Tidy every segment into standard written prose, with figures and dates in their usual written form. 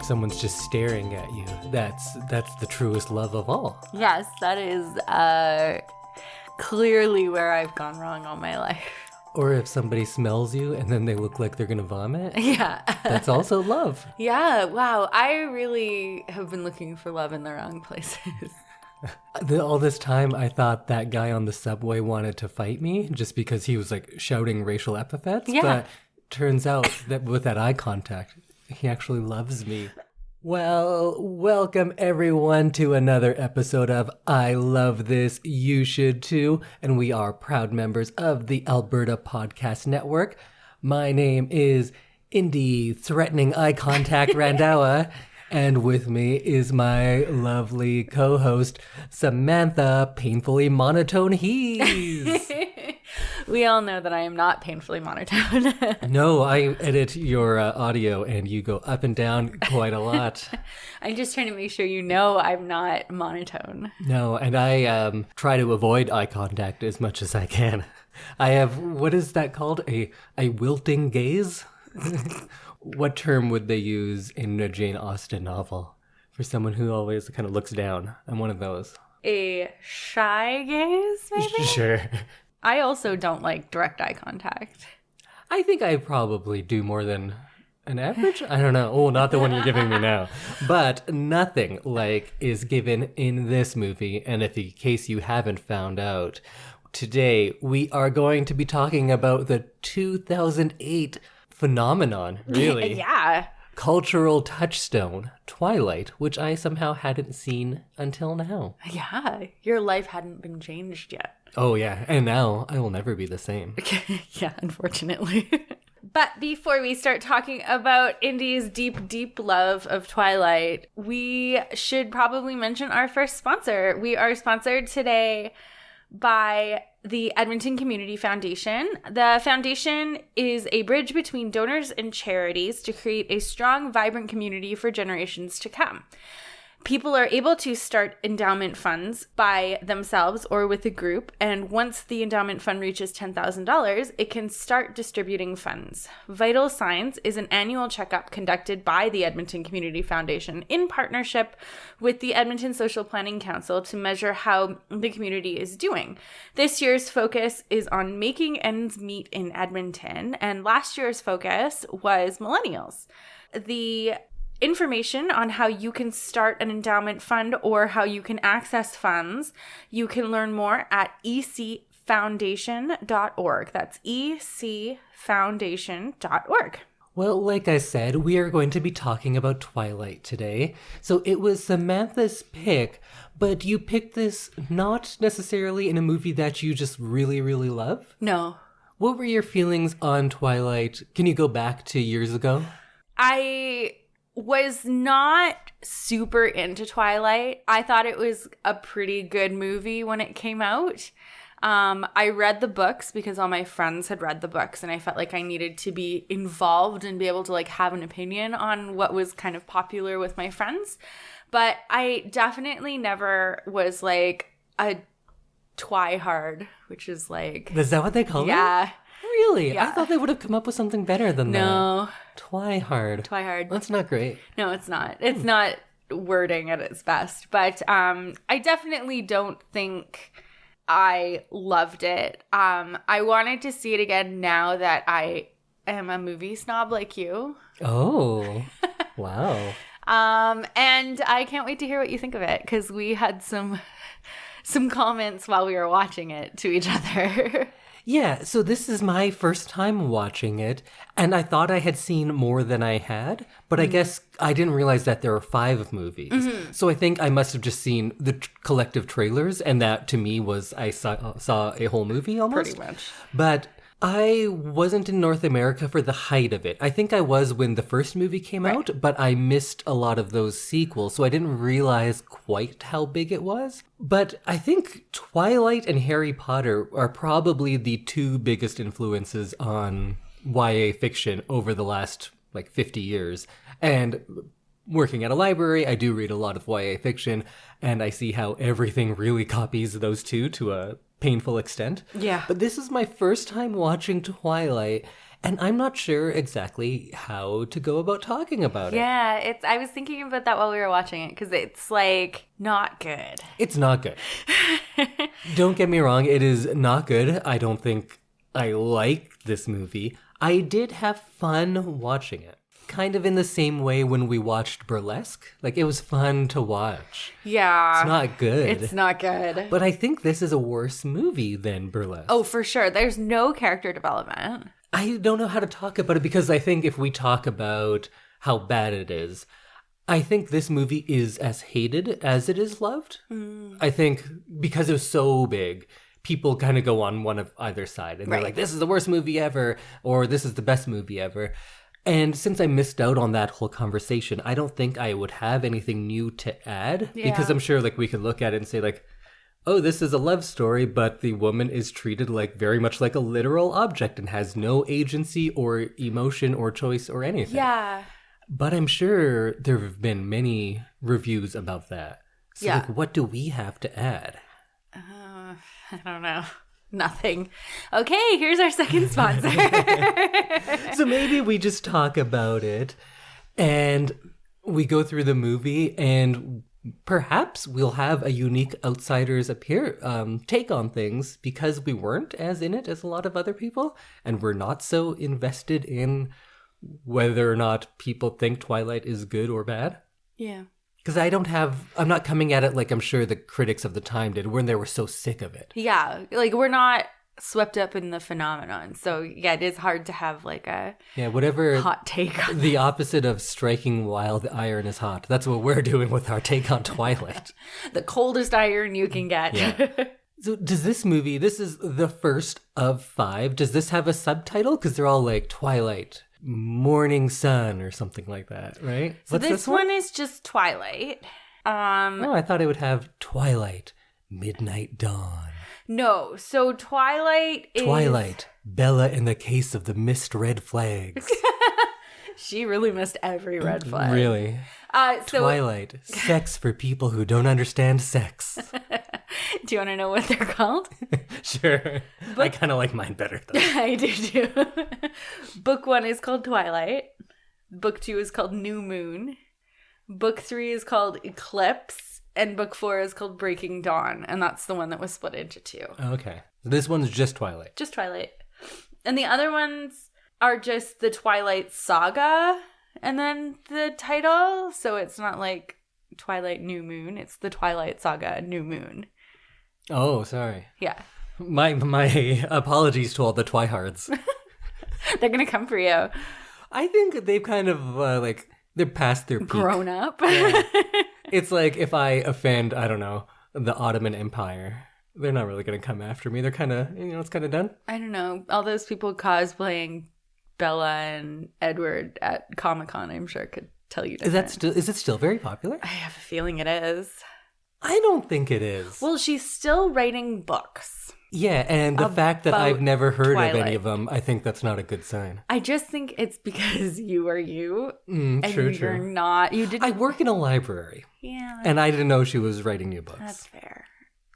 if someone's just staring at you, that's the truest love of all. Yes, that is clearly where I've gone wrong all my life. Or if somebody smells you and then they look like they're gonna vomit. Yeah. That's also love. Yeah, wow. I really have been looking for love in the wrong places. All this time, I thought that guy on the subway wanted to fight me just because he was like shouting racial epithets. Yeah. But turns out that with that eye contact, he actually loves me. Well, welcome everyone to another episode of I Love This, You Should Too, and we are proud members of the Alberta Podcast Network. My name is Indy Threatening Eye Contact Randawa, and with me is my lovely co-host, Samantha Painfully Monotone Hees. We all know that I am not painfully monotone. No, I edit your audio and you go up and down quite a lot. I'm just trying to make sure you know I'm not monotone. No, and I try to avoid eye contact as much as I can. I have, what is that called? A wilting gaze? What term would they use in a Jane Austen novel for someone who always kind of looks down? I'm one of those. A shy gaze, maybe? Sure. I also don't like direct eye contact. I think I probably do more than an average. I don't know. Oh, not the one you're giving me now. But nothing like is given in this movie. And if in case you haven't found out, today we are going to be talking about the 2008 phenomenon, really. Yeah. Cultural touchstone, Twilight, which I somehow hadn't seen until now. Yeah. Your life hadn't been changed yet. Oh, yeah. And now I will never be the same. Yeah, unfortunately. But before we start talking about Indy's deep, deep love of Twilight, we should probably mention our first sponsor. We are sponsored today by the Edmonton Community Foundation. The foundation is a bridge between donors and charities to create a strong, vibrant community for generations to come. People are able to start endowment funds by themselves or with a group, and once the endowment fund reaches $10,000, it can start distributing funds. Vital Signs is an annual checkup conducted by the Edmonton Community Foundation in partnership with the Edmonton Social Planning Council to measure how the community is doing. This year's focus is on making ends meet in Edmonton, and last year's focus was millennials. The information on how you can start an endowment fund or how you can access funds, you can learn more at ecfoundation.org. That's ecfoundation.org. Well, like I said, we are going to be talking about Twilight today. So it was Samantha's pick, but you picked this not necessarily in a movie that you just really, really love? No. What were your feelings on Twilight? Can you go back to years ago? I was not super into Twilight. I thought it was a pretty good movie when it came out. I read the books because all my friends had read the books, and I felt like I needed to be involved and be able to like have an opinion on what was kind of popular with my friends. But I definitely never was like a twihard, which is like... Is that what they call it? Yeah. Really? Yeah. I thought they would have come up with something better than that. No. Twihard. Twihard. That's not great. No, it's not. It's not wording at its best. But I definitely don't think I loved it. I wanted to see it again now that I am a movie snob like you. Oh, wow. And I can't wait to hear what you think of it, because we had some comments while we were watching it to each other. Yeah, so this is my first time watching it, and I thought I had seen more than I had, but I guess I didn't realize that there were 5 movies. So I think I must have just seen the collective trailers, and that to me was I saw a whole movie almost. Pretty much. But I wasn't in North America for the height of it. I think I was when the first movie came out, but I missed a lot of those sequels, so I didn't realize quite how big it was. But I think Twilight and Harry Potter are probably the 2 biggest influences on YA fiction over the last, 50 years. And working at a library, I do read a lot of YA fiction, and I see how everything really copies those 2 to a painful extent. Yeah. But this is my first time watching Twilight, And I'm not sure exactly how to go about talking about it. Yeah, I was thinking about that while we were watching it because it's like not good. It's not good. Don't get me wrong, it is not good. I don't think I like this movie. I did have fun watching it. Kind of in the same way when we watched Burlesque. Like, it was fun to watch. Yeah. It's not good. It's not good. But I think this is a worse movie than Burlesque. Oh, for sure. There's no character development. I don't know how to talk about it because I think if we talk about how bad it is, I think this movie is as hated as it is loved. I think because it was so big, people kind of go on one of either side. And they're like, this is the worst movie ever, or this is the best movie ever. And since I missed out on that whole conversation, I don't think I would have anything new to add. Yeah. Because I'm sure like we could look at it and say like, oh, this is a love story, but the woman is treated like very much like a literal object and has no agency or emotion or choice or anything. Yeah. But I'm sure there have been many reviews about that. So like, what do we have to add? I don't know. Nothing. Okay, here's our second sponsor. So maybe we just talk about it and we go through the movie and perhaps we'll have a unique outsider's take on things because we weren't as in it as a lot of other people and we're not so invested in whether or not people think Twilight is good or bad. Yeah. Because I'm not coming at it like I'm sure the critics of the time did when they were so sick of it. Yeah, like we're not swept up in the phenomenon. So yeah, it is hard to have like a whatever hot take on the opposite of striking while the iron is hot. That's what we're doing with our take on Twilight. The coldest iron you can get. Yeah. So does this movie, this is the first of 5, does this have a subtitle? Because they're all like Twilight, Morning Sun or something like that, right? So this one is just Twilight. I thought it would have Twilight, Midnight Dawn. No, so Twilight is... Twilight, Bella in the Case of the Missed Red Flags. She really missed every red flag. Really? Twilight, sex for people who don't understand sex. Do you want to know what they're called? Sure. I kind of like mine better, though. I do, too. Book 1 is called Twilight. Book 2 is called New Moon. Book 3 is called Eclipse. And book 4 is called Breaking Dawn. And that's the one that was split into 2. Okay. This one's just Twilight. Just Twilight. And the other ones are just the Twilight Saga and then the title. So it's not like Twilight New Moon. It's the Twilight Saga New Moon. Oh, sorry. Yeah. My apologies to all the Twihards. They're going to come for you. I think they've kind of they're past their peak. Grown up. Yeah. It's like if I offend, I don't know, the Ottoman Empire, they're not really going to come after me. They're kind of, it's kind of done. I don't know. All those people cosplaying Bella and Edward at Comic-Con, I'm sure could tell you different. Is it still very popular? I have a feeling it is. I don't think it is. Well, she's still writing books. Yeah, and the fact that I've never heard Twilight. of any of them, I think that's not a good sign. I just think it's because you are you. And you're not. You didn't. I work in a library. Yeah. And I didn't know she was writing new books. That's fair.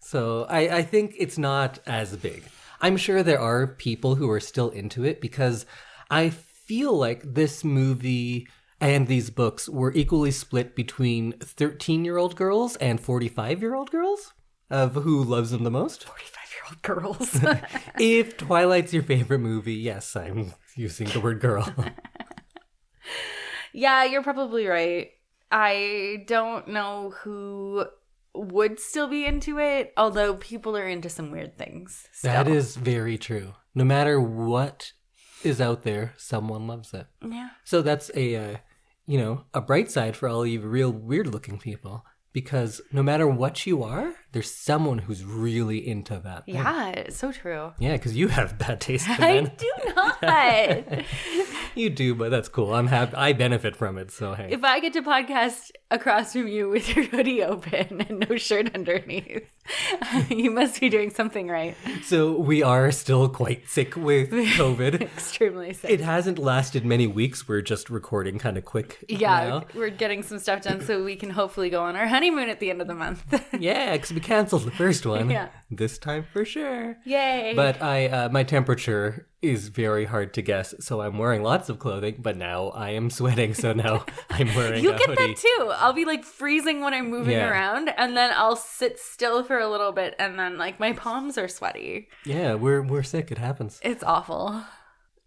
So I think it's not as big. I'm sure there are people who are still into it because I feel like this movie and these books were equally split between 13-year-old girls and 45-year-old girls of who loves them the most. 45-year-old girls. If Twilight's your favorite movie, yes, I'm using the word girl. Yeah, you're probably right. I don't know who would still be into it, although people are into some weird things still. That is very true. No matter what is out there, someone loves it. Yeah. So that's a bright side for all you real weird-looking people. Because no matter what you are, there's someone who's really into that thing. Yeah, it's so true. Yeah, because you have bad taste in I men. do not. You do, but that's cool. I'm happy. I benefit from it, so hey. If I get to podcast across from you with your hoodie open and no shirt underneath. You must be doing something right. So we are still quite sick with COVID. Extremely sick. It hasn't lasted many weeks. We're just recording kind of quick now. We're getting some stuff done so we can hopefully go on our honeymoon at the end of the month. Yeah, because we canceled the first one. Yeah. This time for sure. Yay. But my temperature is very hard to guess, so I'm wearing lots of clothing, but now I am sweating, so now I'm wearing You a get hoodie. that too. I'll be like freezing when I'm moving Yeah. around, and then I'll sit still for a little bit, and then like my palms are sweaty. Yeah, we're sick. It happens. It's awful.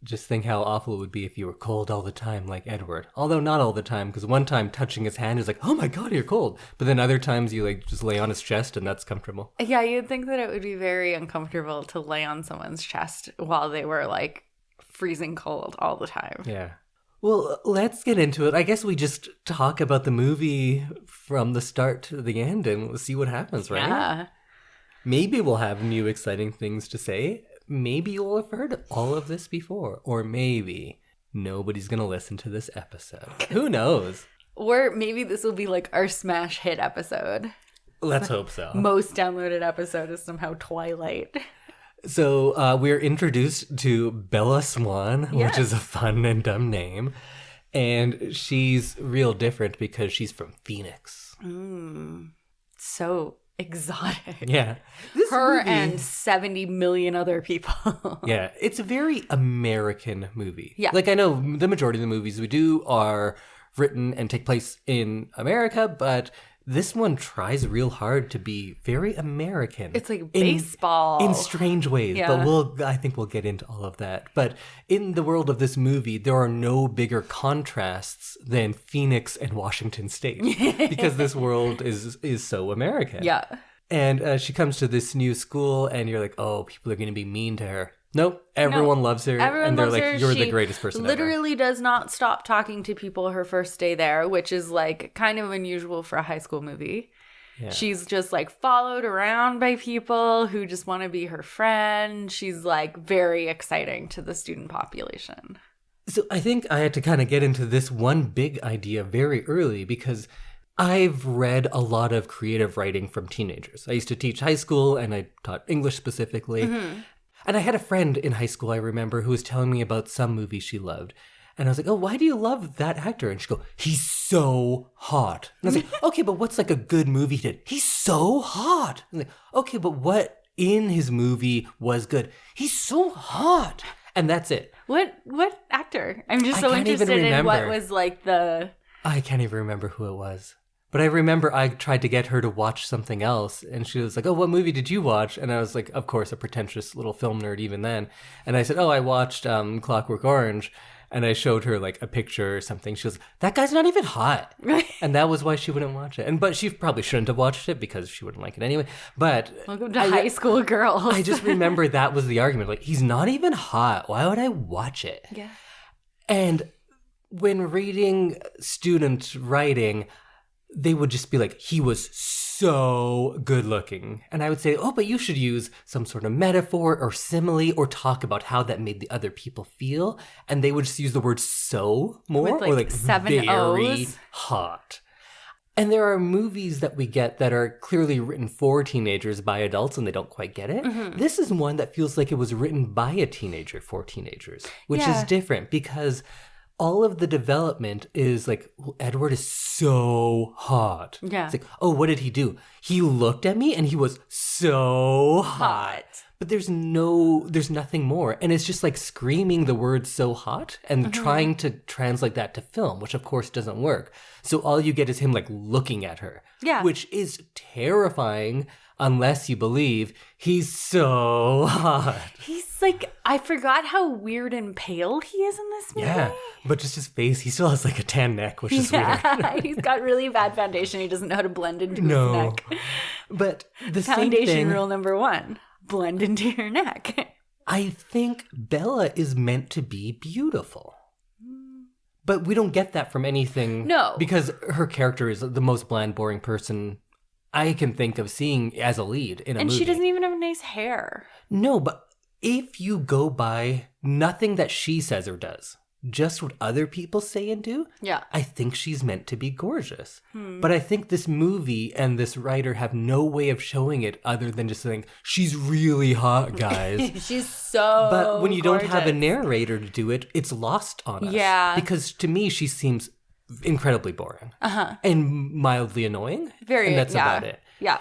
Just think how awful it would be if you were cold all the time, like Edward. Although not all the time, because one time touching his hand is like, oh my god, you're cold. But then other times you like just lay on his chest and that's comfortable. Yeah, you'd think that it would be very uncomfortable to lay on someone's chest while they were like freezing cold all the time. Yeah. Well, let's get into it. I guess we just talk about the movie from the start to the end and we'll see what happens, right? Yeah. Maybe we'll have new exciting things to say. Maybe you'll have heard all of this before. Or maybe nobody's going to listen to this episode. Who knows? Or maybe this will be like our smash hit episode. Let's hope so. Most downloaded episode is somehow Twilight. So we're introduced to Bella Swan, Yes. which is a fun and dumb name. And she's real different because she's from Phoenix. So exotic. Yeah. This Her movie- and 70 million other people. Yeah, it's a very American movie. Yeah. Like, I know the majority of the movies we do are written and take place in America, but this one tries real hard to be very American. It's like baseball. In strange ways, Yeah. but I think we'll get into all of that. But in the world of this movie, there are no bigger contrasts than Phoenix and Washington State because this world is so American. Yeah. And she comes to this new school, and you're like, oh, people are going to be mean to her. Nope, everyone loves her. Everyone and they're loves like, her. you're She the greatest person ever. literally does not stop talking to people her first day there, which is like kind of unusual for a high school movie. Yeah. She's just like followed around by people who just want to be her friend. She's like very exciting to the student population. So I think I had to kind of get into this one big idea very early because I've read a lot of creative writing from teenagers. I used to teach high school and I taught English specifically. Mm-hmm. And I had a friend in high school, I remember, who was telling me about some movie she loved. And I was like, oh, why do you love that actor? And she'd go, he's so hot. And I was like, okay, but what's like a good movie he did? He's so hot. I was like, okay, but what in his movie was good? He's so hot. And that's it. What actor? I'm just I so can't even interested in what remember. was like the... I can't even remember who it was. But I remember I tried to get her to watch something else. And she was like, oh, what movie did you watch? And I was like, of course, a pretentious little film nerd even then. And I said, oh, I watched Clockwork Orange. And I showed her like a picture or something. She was, that guy's not even hot. And that was why she wouldn't watch it. But she probably shouldn't have watched it because she wouldn't like it anyway. But Welcome to high school girls. I just remember that was the argument. Like, he's not even hot. Why would I watch it? Yeah. And when reading student writing, they would just be like, he was so good looking. And I would say, oh, but you should use some sort of metaphor or simile or talk about how that made the other people feel. And they would just use the word so more With, or like, 7 very O's. hot. And there are movies that we get that are clearly written for teenagers by adults and they don't quite get it. Mm-hmm. This is one that feels like it was written by a teenager for teenagers, which Yeah. is different because all of the development is like, well, Edward is so hot. Yeah. It's like, oh, what did he do? He looked at me and he was so hot. But there's nothing more. And it's just like screaming the word so hot and trying to translate that to film, which of course doesn't work. So all you get is him like looking at her. Yeah. Which is terrifying unless you believe he's so hot. He's like, I forgot how weird and pale he is in this movie. Yeah. But just his face, he still has like a tan neck, which is weird. Yeah, he's got really bad foundation. He doesn't know how to blend into his No. neck. But the same Foundation thing, rule number 1, blend into your neck. I think Bella is meant to be beautiful. But we don't get that from anything. No. Because her character is the most bland, boring person I can think of seeing as a lead in a And movie. she doesn't even have nice hair. No, but if you go by nothing that she says or does, just what other people say and do, Yeah. I think she's meant to be gorgeous. But I think this movie and this writer have no way of showing it other than just saying, she's really hot, guys. She's so But when you don't have a gorgeous. narrator to do it, it's lost on us. Yeah. Because to me, she seems incredibly boring. And mildly annoying. Very, And that's yeah. about it. Yeah.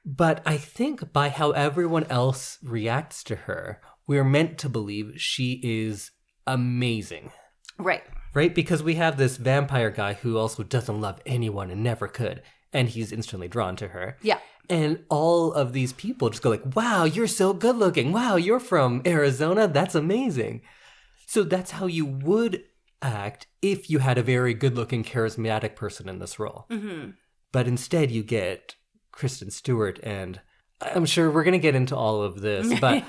But I think by how everyone else reacts to her, we're meant to believe she is amazing. Right. Right? Because we have this vampire guy who also doesn't love anyone and never could. And he's instantly drawn to her. Yeah. And all of these people just go like, wow, you're so good looking. Wow, you're from Arizona. That's amazing. So that's how you would act if you had a very good looking, charismatic person in this role. But instead you get Kristen Stewart, and I'm sure we're going to get into all of this, but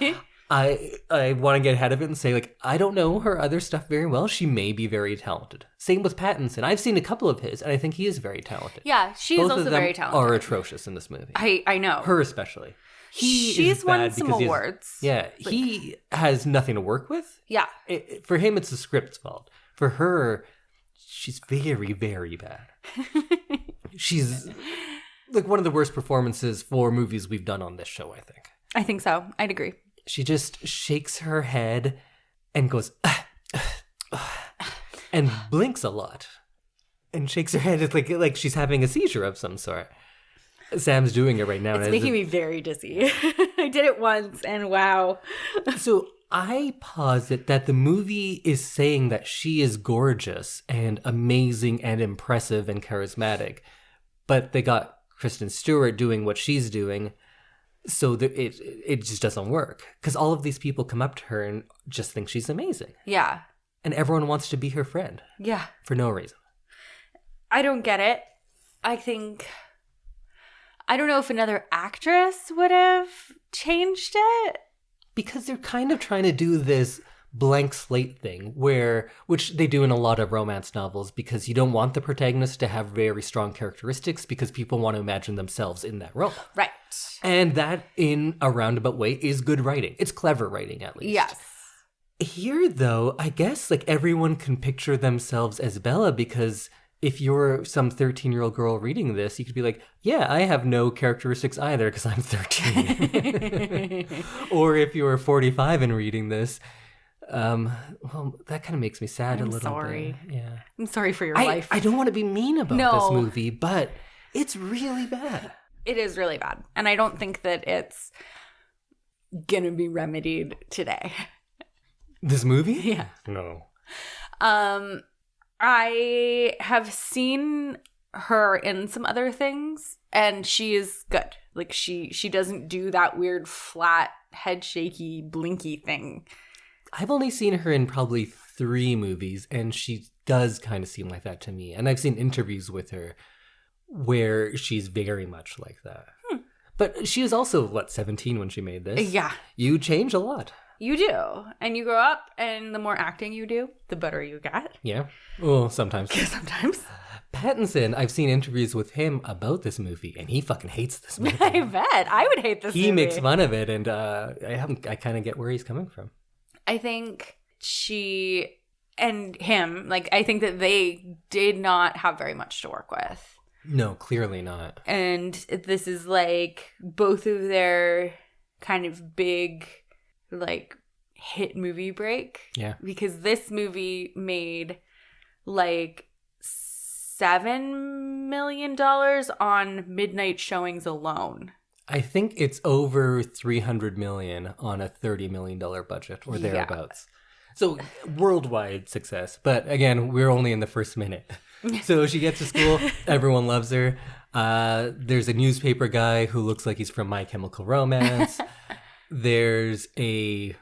I want to get ahead of it and say, like, I don't know her other stuff very well. She may be very talented. Same with Pattinson. I've seen a couple of his, and I think he is very talented. Yeah, she's Both also of them very talented. are atrocious in this movie. I know. Her especially. She's is won bad some because he has- awards. Yeah, he has nothing to work with. Yeah. For him, it's the script's fault. For her, she's very, very bad. She's like one of the worst performances for movies we've done on this show, I think. I think so. I'd agree. She just shakes her head and goes, and blinks a lot. And shakes her head. It's like she's having a seizure of some sort. Sam's doing it right now. It's making me very dizzy. I did it once, and wow. So I posit that the movie is saying that she is gorgeous and amazing and impressive and charismatic. But they got Kristen Stewart doing what she's doing, so that it just doesn't work. Because all of these people come up to her and just think she's amazing. Yeah. And everyone wants to be her friend Yeah. for no reason. I don't get it. I don't know if another actress would have changed it. Because they're kind of trying to do this blank slate thing which they do in a lot of romance novels, because you don't want the protagonist to have very strong characteristics because people want to imagine themselves in that role. Right. And that, in a roundabout way, is good writing. It's clever writing, at least. Yes. Here, though, I guess like everyone can picture themselves as Bella, because if you're some 13-year-old girl reading this, you could be like, yeah, I have no characteristics either because I'm 13. Or if you're 45 and reading this, well, that kind of makes me sad a little sorry. bit. Yeah. I'm sorry for your life. I don't want to be mean about No. this movie, but it's really bad. It is really bad. And I don't think that it's going to be remedied today. This movie? Yeah. No. I have seen her in some other things, and she is good. Like she doesn't do that weird flat head shaky blinky thing. I've only seen her in probably 3 movies, and she does kind of seem like that to me. And I've seen interviews with her where she's very much like that. But she was also, 17 when she made this? Yeah. You change a lot. You do. And you grow up, and the more acting you do, the better you get. Yeah. Well, sometimes. Sometimes. Pattinson, I've seen interviews with him about this movie, and he fucking hates this movie. I bet. I would hate this movie. He makes fun of it, and I kind of get where he's coming from. I think she and him, I think that they did not have very much to work with. No, clearly not. And this is both of their kind of big hit movie break. Yeah. Because this movie made $7 million on midnight showings alone. I think it's over $300 million on a $30 million budget or thereabouts. So worldwide success. But again, we're only in the first minute. So she gets to school. Everyone loves her. There's a newspaper guy who looks like he's from My Chemical Romance. There's a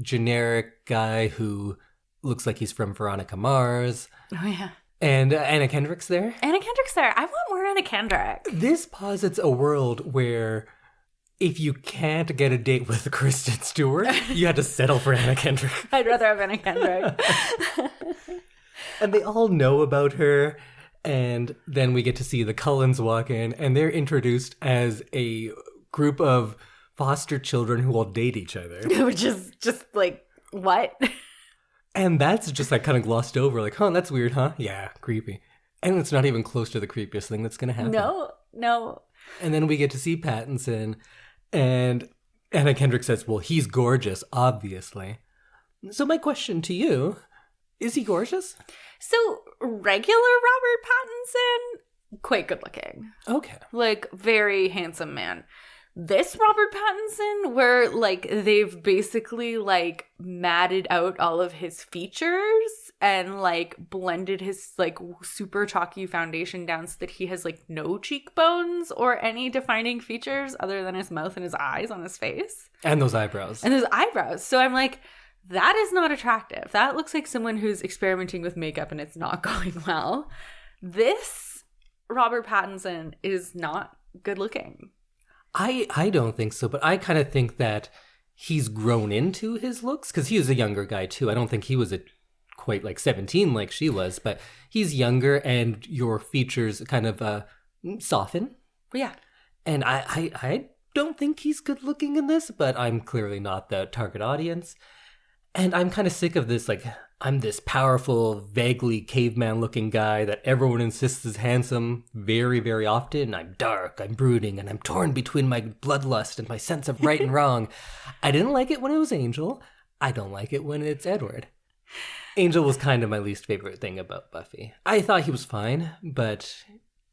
generic guy who looks like he's from Veronica Mars. Oh, yeah. And Anna Kendrick's there. Anna Kendrick's there. I want more Anna Kendrick. This posits a world where if you can't get a date with Kristen Stewart, you had to settle for Anna Kendrick. I'd rather have Anna Kendrick. And they all know about her. And then we get to see the Cullens walk in, and they're introduced as a group of foster children who all date each other. Which is just what? And that's just like kind of glossed over, like, huh, that's weird, huh? Yeah, creepy. And it's not even close to the creepiest thing that's going to happen. No. And then we get to see Pattinson, and Anna Kendrick says, well, he's gorgeous, obviously. So my question to you, is he gorgeous? So regular Robert Pattinson, quite good looking. Okay. Like, very handsome man. This Robert Pattinson, where, like, they've basically, like, matted out all of his features and, like, blended his, like, super chalky foundation down so that he has, like, no cheekbones or any defining features other than his mouth and his eyes on his face. And those eyebrows. And his eyebrows. So I'm like, that is not attractive. That looks like someone who's experimenting with makeup and it's not going well. This Robert Pattinson is not good looking. I don't think so, but I kind of think that he's grown into his looks because he is a younger guy too. I don't think he was quite like 17 like she was, but he's younger and your features kind of soften. Yeah. And I don't think he's good looking in this, but I'm clearly not the target audience. And I'm kind of sick of this, like, I'm this powerful, vaguely caveman-looking guy that everyone insists is handsome very, very often. I'm dark, I'm brooding, and I'm torn between my bloodlust and my sense of right and wrong. I didn't like it when it was Angel. I don't like it when it's Edward. Angel was kind of my least favorite thing about Buffy. I thought he was fine, but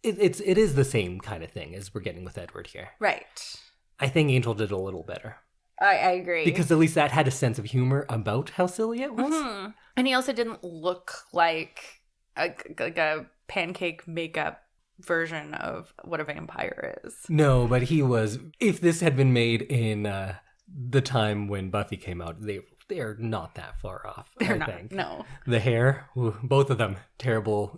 it is the same kind of thing as we're getting with Edward here. Right. I think Angel did a little better. I agree. Because at least that had a sense of humor about how silly it was. Mm-hmm. And he also didn't look like a pancake makeup version of what a vampire is. No, but he was. If this had been made in the time when Buffy came out, they're not that far off. They're I not. think. No. The hair, both of them, terrible,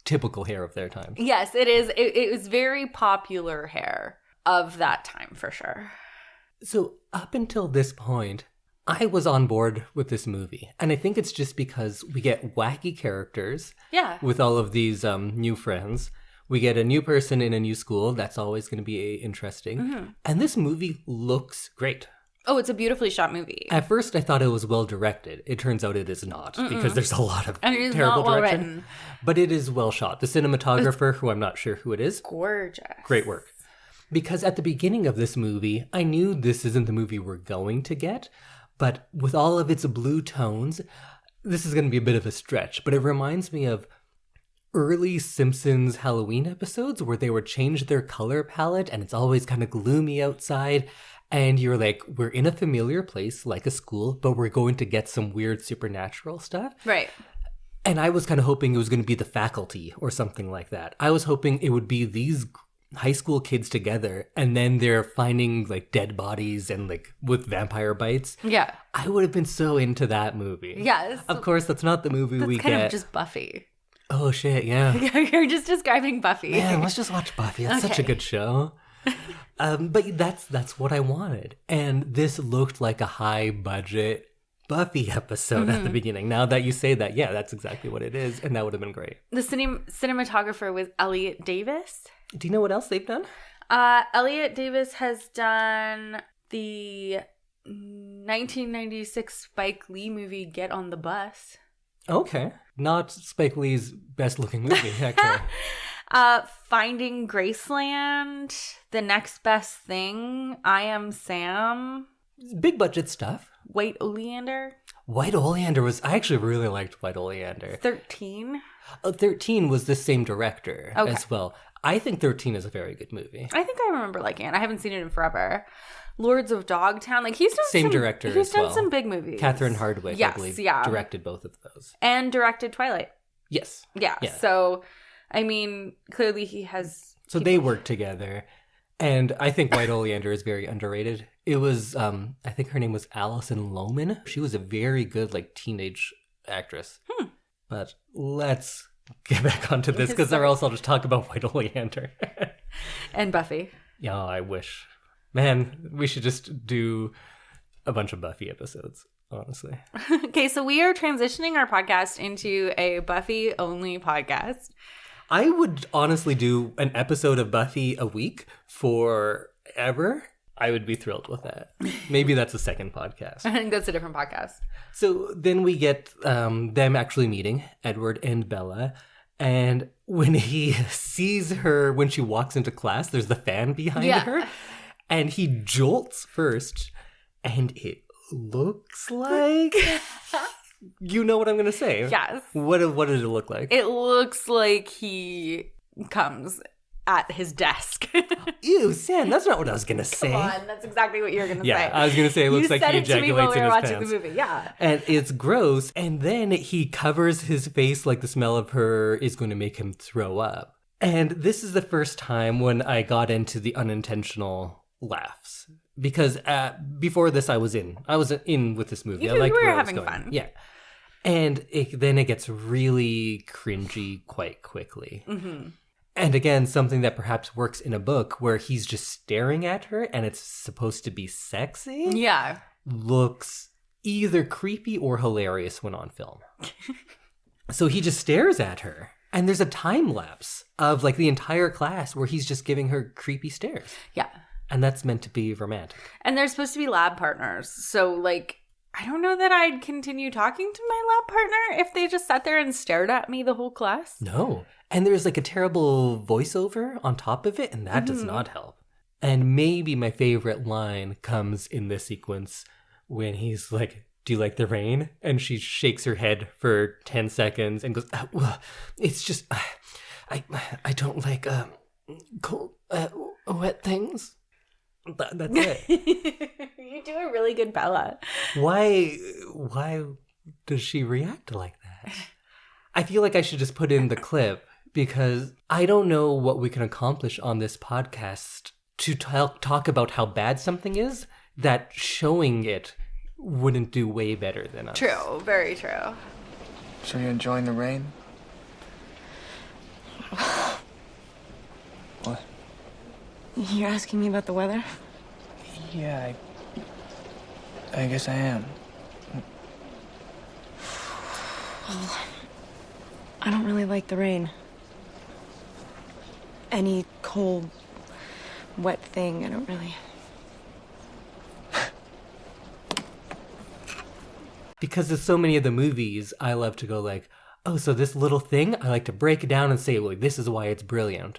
typical hair of their time. Yes, it is. It was very popular hair of that time for sure. So up until this point, I was on board with this movie. And I think it's just because we get wacky characters with all of these new friends. We get a new person in a new school. That's always going to be interesting. Mm-hmm. And this movie looks great. Oh, it's a beautifully shot movie. At first, I thought it was well directed. It turns out it is not, because there's a lot of terrible well direction. Written. But it is well shot. The cinematographer, who I'm not sure who it is. Gorgeous. Great work. Because at the beginning of this movie, I knew this isn't the movie we're going to get, but with all of its blue tones, this is going to be a bit of a stretch, but it reminds me of early Simpsons Halloween episodes where they would change their color palette and it's always kind of gloomy outside, and you're like, we're in a familiar place like a school, but we're going to get some weird supernatural stuff. Right. And I was kind of hoping it was going to be The Faculty or something like that. I was hoping it would be these high school kids together and then they're finding like dead bodies and like with vampire bites. Yeah. I would have been so into that movie. Yes. Of course, that's not the movie we get. That's kind of just Buffy. Oh shit, yeah. You're just describing Buffy. Man, let's just watch Buffy. That's such a good show. But that's what I wanted. And this looked like a high budget Buffy episode at the beginning. Now that you say that, yeah, that's exactly what it is. And that would have been great. The cinematographer was Elliot Davis. Do you know what else they've done? Elliot Davis has done the 1996 Spike Lee movie Get on the Bus. Okay. Not Spike Lee's best looking movie, actually. Finding Graceland, The Next Best Thing, I Am Sam. Big budget stuff. White Oleander. White Oleander was... I actually really liked White Oleander. 13. 13 was the same director as well. I think 13 is a very good movie. I think I remember liking it. I haven't seen it in forever. Lords of Dogtown. Like, he's done same director as well. He's done some big movies. Catherine Hardwicke, I believe, directed both of those. And directed Twilight. Yes. Yeah. So, I mean, clearly he has... So they work together. And I think White Oleander is very underrated. It was, I think her name was Alison Lohman. She was a very good, like, teenage actress. But let's get back onto this, because or else I'll just talk about White Oleander. And Buffy. Yeah, I wish. Man, we should just do a bunch of Buffy episodes, honestly. Okay, so we are transitioning our podcast into a Buffy-only podcast. I would honestly do an episode of Buffy a week forever. I would be thrilled with that. Maybe that's a second podcast. I think that's a different podcast. So then we get them actually meeting, Edward and Bella. And when he sees her, when she walks into class, there's the fan behind her. And he jolts first. And it looks like... You know what I'm going to say. Yes. What did it look like? It looks like he comes at his desk. Ew, Sam, that's not what I was going to say. Come on, that's exactly what you were going to say. Yeah, I was going to say it looks like he ejaculates in his pants. You said it to me while we were watching the movie, yeah. And it's gross, and then he covers his face like the smell of her is going to make him throw up. And this is the first time when I got into the unintentional laughs. Because before this, I was in with this movie. I liked we were where I was having going. fun. Yeah. And then it gets really cringy quite quickly. Mm-hmm. And again, something that perhaps works in a book where he's just staring at her and it's supposed to be sexy. Yeah. Looks either creepy or hilarious when on film. So he just stares at her. And there's a time lapse of like the entire class where he's just giving her creepy stares. Yeah. And that's meant to be romantic. And they're supposed to be lab partners. So like, I don't know that I'd continue talking to my lab partner if they just sat there and stared at me the whole class. No. And there's like a terrible voiceover on top of it, and that does not help. And maybe my favorite line comes in this sequence when he's like, "Do you like the rain?" And she shakes her head for 10 seconds and goes, "Well, it's just, I don't like cold, wet things." That's it. You do a really good Bella. Why does she react like that? I feel like I should just put in the clip because I don't know what we can accomplish on this podcast to talk about how bad something is that showing it wouldn't do way better than us. True, very true. So you're enjoying the rain? What? You're asking me about the weather? Yeah, I guess I am. Well, I don't really like the rain. Any cold, wet thing, I don't really... Because there's so many of the movies, I love to go like, oh, so this little thing, I like to break it down and say, well, this is why it's brilliant.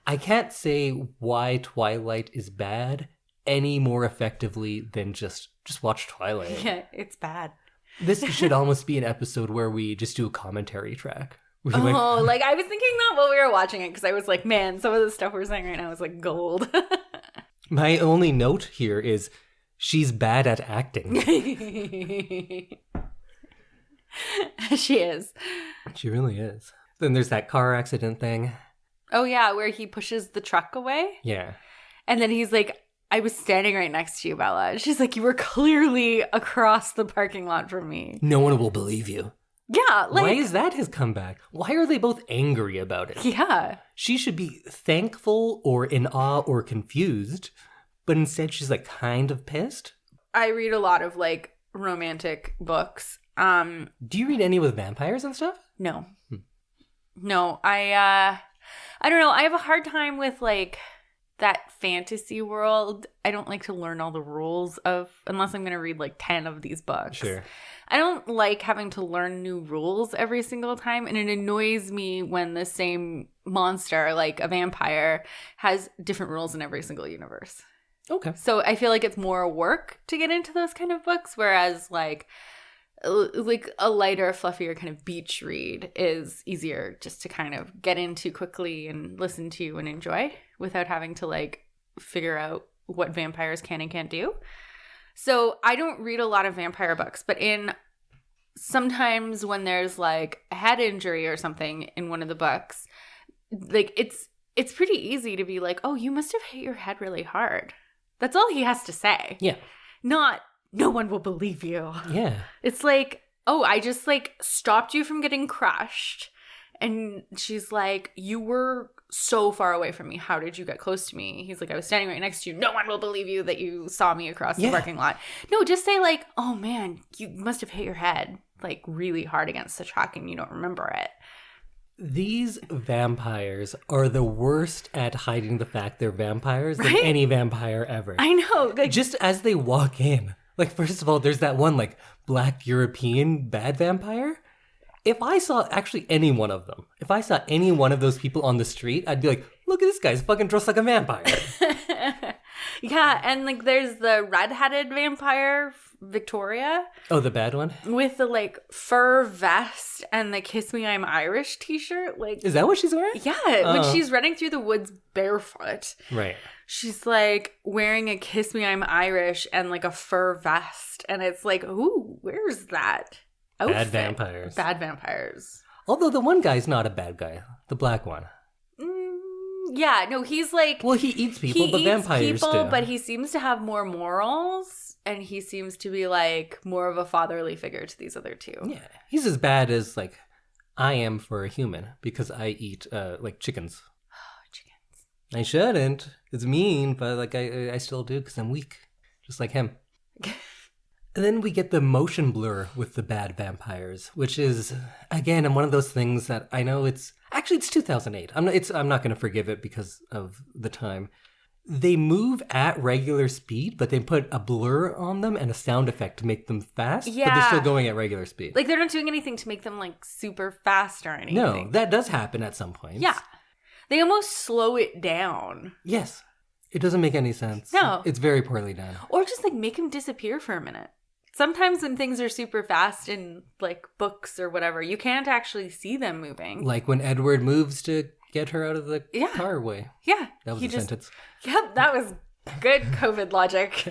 I can't say why Twilight is bad any more effectively than just watch Twilight. Yeah, it's bad. This should almost be an episode where we just do a commentary track. Like I was thinking that while we were watching it because I was like, man, some of the stuff we're saying right now is like gold. My only note here is she's bad at acting. She is. She really is. Then there's that car accident thing. Oh, yeah, where he pushes the truck away. Yeah. And then he's like, I was standing right next to you, Bella. And she's like, you were clearly across the parking lot from me. No one will believe you. Yeah. Like, why is that his comeback? Why are they both angry about it? Yeah. She should be thankful or in awe or confused, but instead she's like kind of pissed. I read a lot of like romantic books. Do you read any with vampires and stuff? No. No, I don't know. I have a hard time with like that fantasy world. I don't like to learn all the rules of, unless I'm going to read like 10 of these books. Sure. I don't like having to learn new rules every single time. And it annoys me when the same monster, like a vampire, has different rules in every single universe. Okay. So I feel like it's more work to get into those kind of books, whereas like a lighter, fluffier kind of beach read is easier just to kind of get into quickly and listen to and enjoy without having to like figure out what vampires can and can't do. So I don't read a lot of vampire books, but sometimes when there's like a head injury or something in one of the books, like it's pretty easy to be like, oh, you must have hit your head really hard. That's all he has to say. Yeah. Not, no one will believe you. Yeah. It's like, oh, I just like stopped you from getting crushed. And she's like, you were so far away from me. How did you get close to me? He's like, I was standing right next to you. No one will believe you that you saw me across the parking lot. No, just say like, oh man, you must have hit your head like really hard against the truck and you don't remember it. These vampires are the worst at hiding the fact they're vampires than Right? any vampire ever. I know. Like, Just as they walk in. Like, first of all, there's that one, like, black European bad vampire. If I saw actually any one of them, if I saw any one of those people on the street, I'd be like, look at this guy's fucking dressed like a vampire. yeah, and like there's the red-headed vampire, Victoria, Oh, the bad one? with the like fur vest and the "Kiss Me, I'm Irish" t-shirt. Like, Is that what she's wearing? yeah, when she's running through the woods barefoot, Right. she's like wearing a "Kiss Me, I'm Irish" and like a fur vest, and it's like, ooh, where's that outfit? Bad vampires. Bad vampires. Although the one guy's not a bad guy. The black one. Yeah, no, he's like, Well, he eats people, but eats vampires people, do. but he seems to have more morals, and he seems to be like more of a fatherly figure to these other two. Yeah. He's as bad as, like, I am for a human because I eat, like, chickens. Chickens. I shouldn't. It's mean, but, like, I still do because I'm weak. Just like him. And then we get the motion blur with the bad vampires, which is, again, one of those things that I know it's 2008. I'm not going to forgive it because of the time. They move at regular speed, but they put a blur on them and a sound effect to make them fast. But they're Yeah. still going at regular speed. Like, they're not doing anything to make them like super fast or anything. No, that does happen at some point. Yeah. They almost slow it down. Yes. It doesn't make any sense. No. It's very poorly done. Or just like make him disappear for a minute. Sometimes when things are super fast in like books or whatever, you can't actually see them moving. Like when Edward moves to get her out of the Yeah. car way. Yeah. That was he a just- sentence. Yep, that was good COVID logic.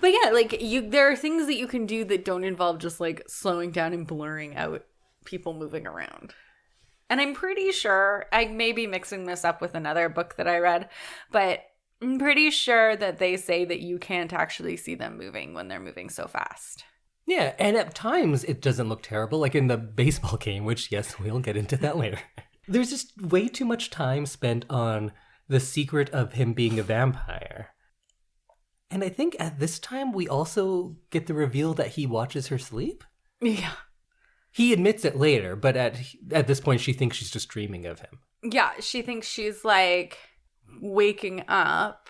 But yeah, like there are things that you can do that don't involve just like slowing down and blurring out people moving around. And I'm pretty sure, I may be mixing this up with another book that I read, but I'm pretty sure that they say that you can't actually see them moving when they're moving so fast. Yeah, and at times it doesn't look terrible, like in the baseball game, which, yes, we'll get into that later. There's just way too much time spent on the secret of him being a vampire. And I think at this time we also get the reveal that he watches her sleep. Yeah. He admits it later, but at this point she thinks she's just dreaming of him. Yeah, she thinks she's like waking up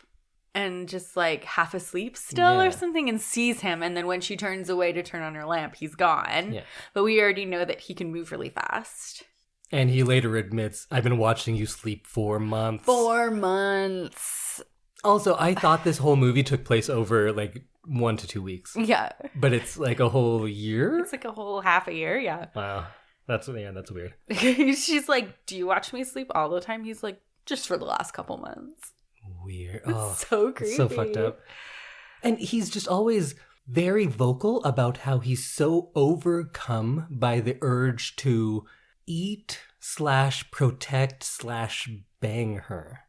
and just like half asleep still Yeah. or something and sees him, and then when she turns away to turn on her lamp, he's gone. Yeah. But we already know that he can move really fast. And he later admits, I've been watching you sleep for months. 4 months. Also, I thought this whole movie took place over like 1 to 2 weeks. Yeah. But it's like a whole year? It's like a whole half a year, yeah. Wow. That's weird. She's like, do you watch me sleep all the time? He's like, just for the last couple months. Weird. It's Oh, so creepy. it's so fucked up. And he's just always very vocal about how he's so overcome by the urge to eat / protect / bang her.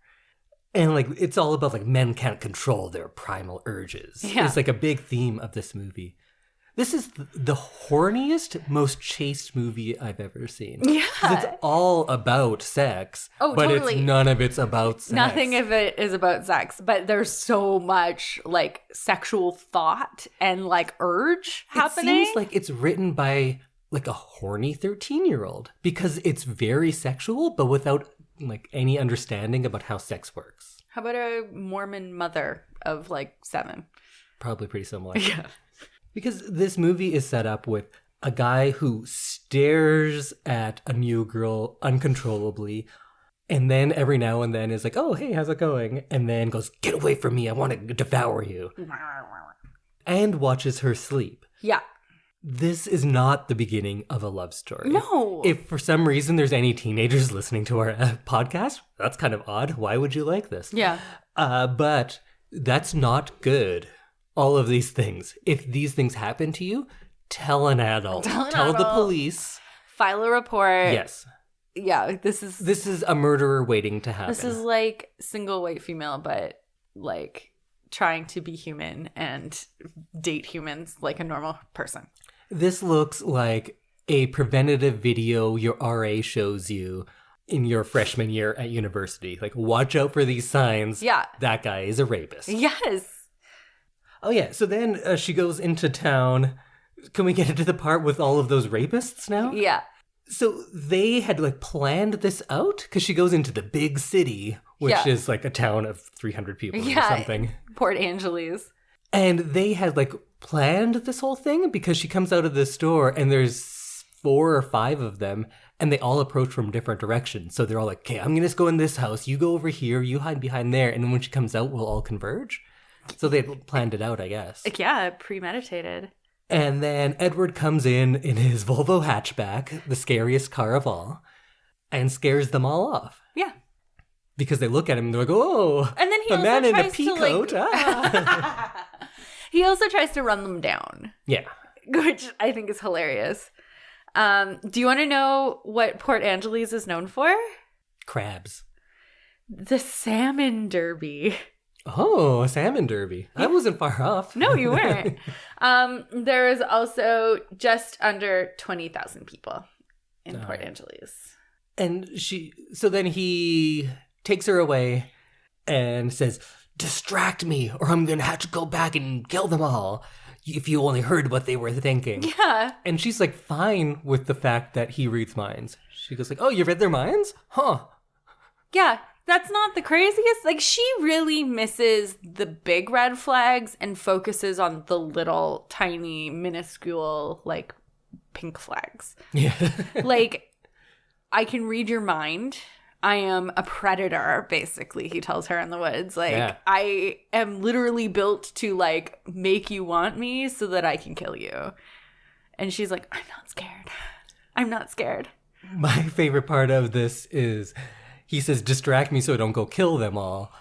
And like it's all about like men can't control their primal urges. Yeah. It's like a big theme of this movie. This is the horniest, most chaste movie I've ever seen. 'Cause Yeah. it's all about sex. Oh, but totally. it's none of it's about sex. Nothing of it is about sex, but there's so much like sexual thought and like urge happening. It seems like it's written by like a horny 13-year-old because it's very sexual, but without like any understanding about how sex works. How about a Mormon mother of like 7? Probably pretty similar. Yeah. Because this movie is set up with a guy who stares at a new girl uncontrollably, and then every now and then is like, oh, hey, how's it going? And then goes, get away from me, I want to devour you. And watches her sleep. Yeah. This is not the beginning of a love story. No. If for some reason there's any teenagers listening to our podcast, that's kind of odd. Why would you like this? Yeah. But that's not good. All of these things. If these things happen to you, tell an adult. Tell the police. File a report. Yes. Yeah, this is a murderer waiting to happen. this is like single white female, but like trying to be human and date humans like a normal person. This looks like a preventative video your RA shows you in your freshman year at university. Like, watch out for these signs. Yeah. That guy is a rapist. Yes. Oh, yeah. So then she goes into town. Can we get into the part with all of those rapists now? Yeah. So they had like planned this out because she goes into the big city, which is like a town of 300 people or something. Port Angeles. And they had like planned this whole thing because she comes out of the store and there's 4 or 5 of them and they all approach from different directions. So they're all like, okay, I'm going to go in this house. You go over here. You hide behind there. And then when she comes out, we'll all converge. So they planned it out, I guess. Yeah, premeditated. And then Edward comes in his Volvo hatchback, the scariest car of all, and scares them all off. Yeah. Because they look at him and they're like, oh, and then he a also man in a tries pea to, coat. Ah. He also tries to run them down. Yeah. Which I think is hilarious. Do you want to know what Port Angeles is known for? Crabs. The Salmon Derby. Oh, a salmon derby. I wasn't far off. No, you weren't. There is also just under 20,000 people in Port Angeles. And so then he takes her away and says, distract me or I'm going to have to go back and kill them all. If you only heard what they were thinking. Yeah. And she's like fine with the fact that he reads minds. She goes like, oh, you read their minds? Huh. Yeah. That's not the craziest. Like, she really misses the big red flags and focuses on the little, tiny, minuscule, like, pink flags. Yeah. Like, I can read your mind. I am a predator, basically, he tells her in the woods. Like, I am literally built to, like, make you want me so that I can kill you. And she's like, I'm not scared. I'm not scared. My favorite part of this is... he says, distract me so I don't go kill them all.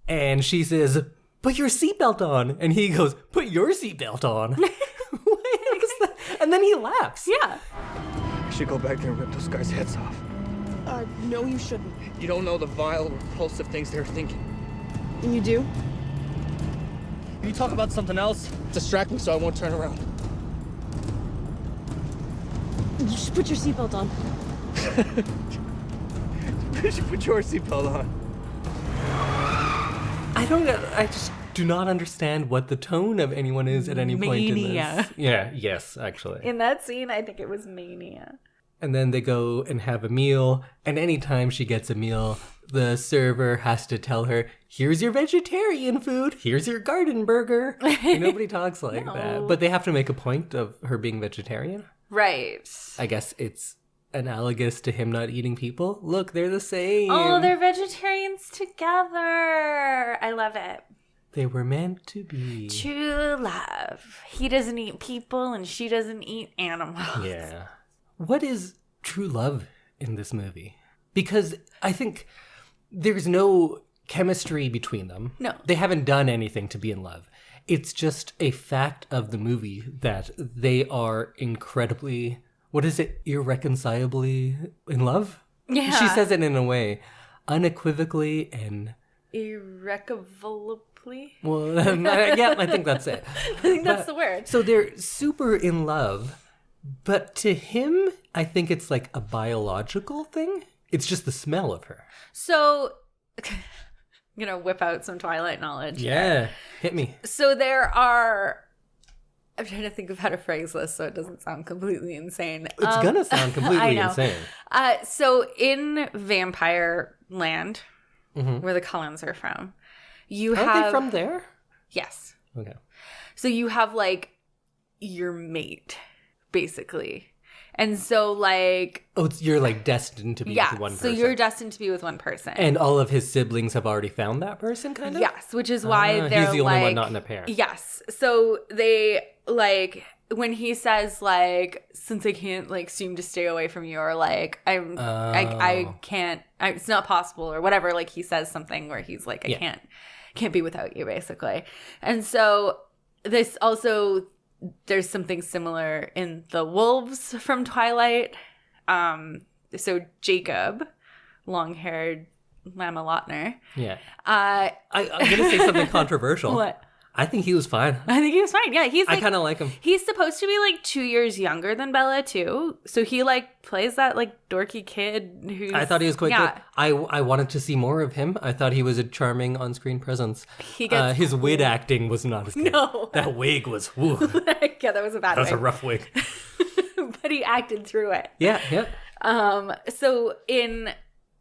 And she says, put your seatbelt on. And he goes, put your seatbelt on. And then he laughs. Yeah. I should go back there and rip those guys' heads off. No, you shouldn't. You don't know the vile, repulsive things they're thinking. And you do? Can you talk about something else? Distract me so I won't turn around. You should put your seatbelt on. You should put your seatbelt on. I just do not understand what the tone of anyone is at any point in this. Yeah, yes, actually. In that scene, I think it was mania. And then they go and have a meal. And anytime she gets a meal, the server has to tell her, here's your vegetarian food. Here's your garden burger. Nobody talks like that. But they have to make a point of her being vegetarian. Right. I guess it's analogous to him not eating people. Look, they're the same. Oh, they're vegetarians together. I love it. They were meant to be. True love. He doesn't eat people and she doesn't eat animals. Yeah. What is true love in this movie? Because I think there's no chemistry between them. No. They haven't done anything to be in love. It's just a fact of the movie that they are incredibly, what is it, irreconcilably in love? Yeah. She says it in a way, unequivocally and... irrecoverably? Well, yeah, I think that's it. I think that's the word. So they're super in love, but to him, I think it's like a biological thing. It's just the smell of her. So, I'm going to whip out some Twilight knowledge. Yeah, hit me. So there are... I'm trying to think of how to phrase this so it doesn't sound completely insane. It's gonna sound completely insane. So in Vampire Land, where the Cullens are from, Aren't they from there? Yes. Okay. So you have, like, your mate, basically. And so, like... Oh, you're, like, destined to be with one person. So you're destined to be with one person. And all of his siblings have already found that person, kind of? Yes, which is why they're, he's the only one not in a pair. Yes. So they, like... when he says, like, since I can't, like, seem to stay away from you, or, like, I can't, it's not possible, or whatever, like, he says something where he's like, I can't be without you, basically. And so this also, there's something similar in the wolves from Twilight. So Jacob, long-haired Lama Lautner. Yeah. I'm going to say something controversial. What? I think he was fine. I think he was fine. Yeah, he's like, I kind of like him. He's supposed to be like 2 years younger than Bella too. So he like plays that like dorky kid who's... I thought he was quite good. I wanted to see more of him. I thought he was a charming on-screen presence. His wig acting was not as good. No. That wig was, woo. Yeah, that was a bad wig. That was a rough wig. But but he acted through it. Yeah, yeah. I'm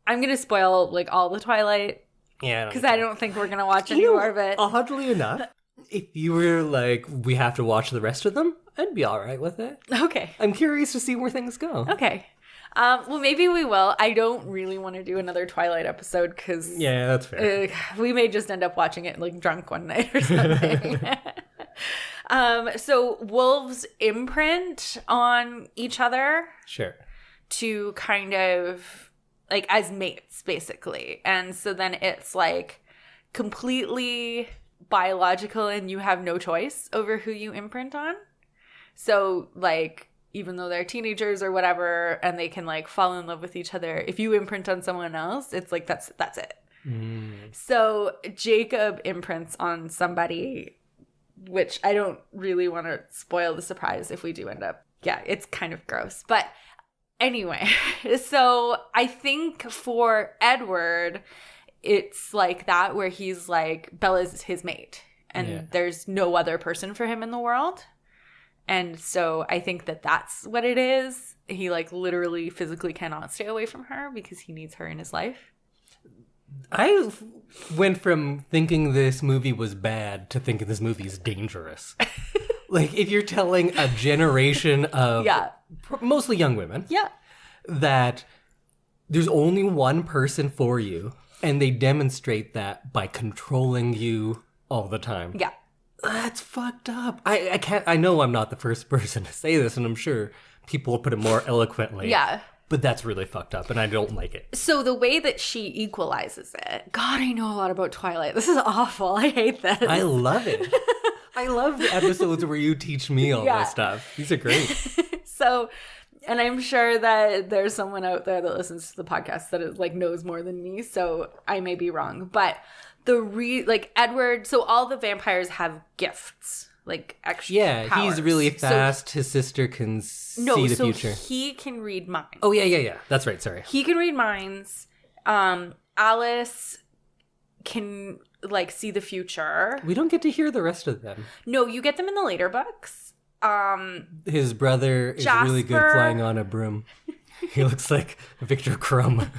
going to spoil like all the Twilight Yeah. because I don't think we're going to watch any more of it. Oddly enough, if you were like, we have to watch the rest of them, I'd be all right with it. Okay. I'm curious to see where things go. Okay. Well, maybe we will. I don't really want to do another Twilight episode because Yeah, that's fair. we may just end up watching it like drunk one night or something. So wolves imprint on each other Sure. to kind of like as mates, basically. And so then it's like completely biological and you have no choice over who you imprint on. So like, even though they're teenagers or whatever, and they can like fall in love with each other, if you imprint on someone else, it's like, that's it. So Jacob imprints on somebody, which I don't really want to spoil the surprise if we do end up. Yeah, it's kind of gross. But anyway, so I think for Edward, it's like that where he's like, Bella's his mate and there's no other person for him in the world. And so I think that that's what it is. He like literally physically cannot stay away from her because he needs her in his life. I went from thinking this movie was bad to thinking this movie is dangerous. Like, if you're telling a generation of mostly young women that there's only one person for you, and they demonstrate that by controlling you all the time. Yeah. That's fucked up. I know I'm not the first person to say this, and I'm sure people will put it more eloquently. Yeah. But that's really fucked up, and I don't like it. So the way that she equalizes it, God, I know a lot about Twilight. This is awful. I hate this. I love it. I love the episodes where you teach me all this stuff. These are great. So, and I'm sure that there's someone out there that listens to the podcast that is, like knows more than me, so I may be wrong. But Edward, so all the vampires have gifts. Like extra powers. He's really fast. His sister can see the future. He can read minds. Oh, yeah. That's right, sorry. He can read minds. Alice can, like, see the future. We don't get to hear the rest of them. No, you get them in the later books. His brother is really good flying on a broom. He looks like Victor Crumb.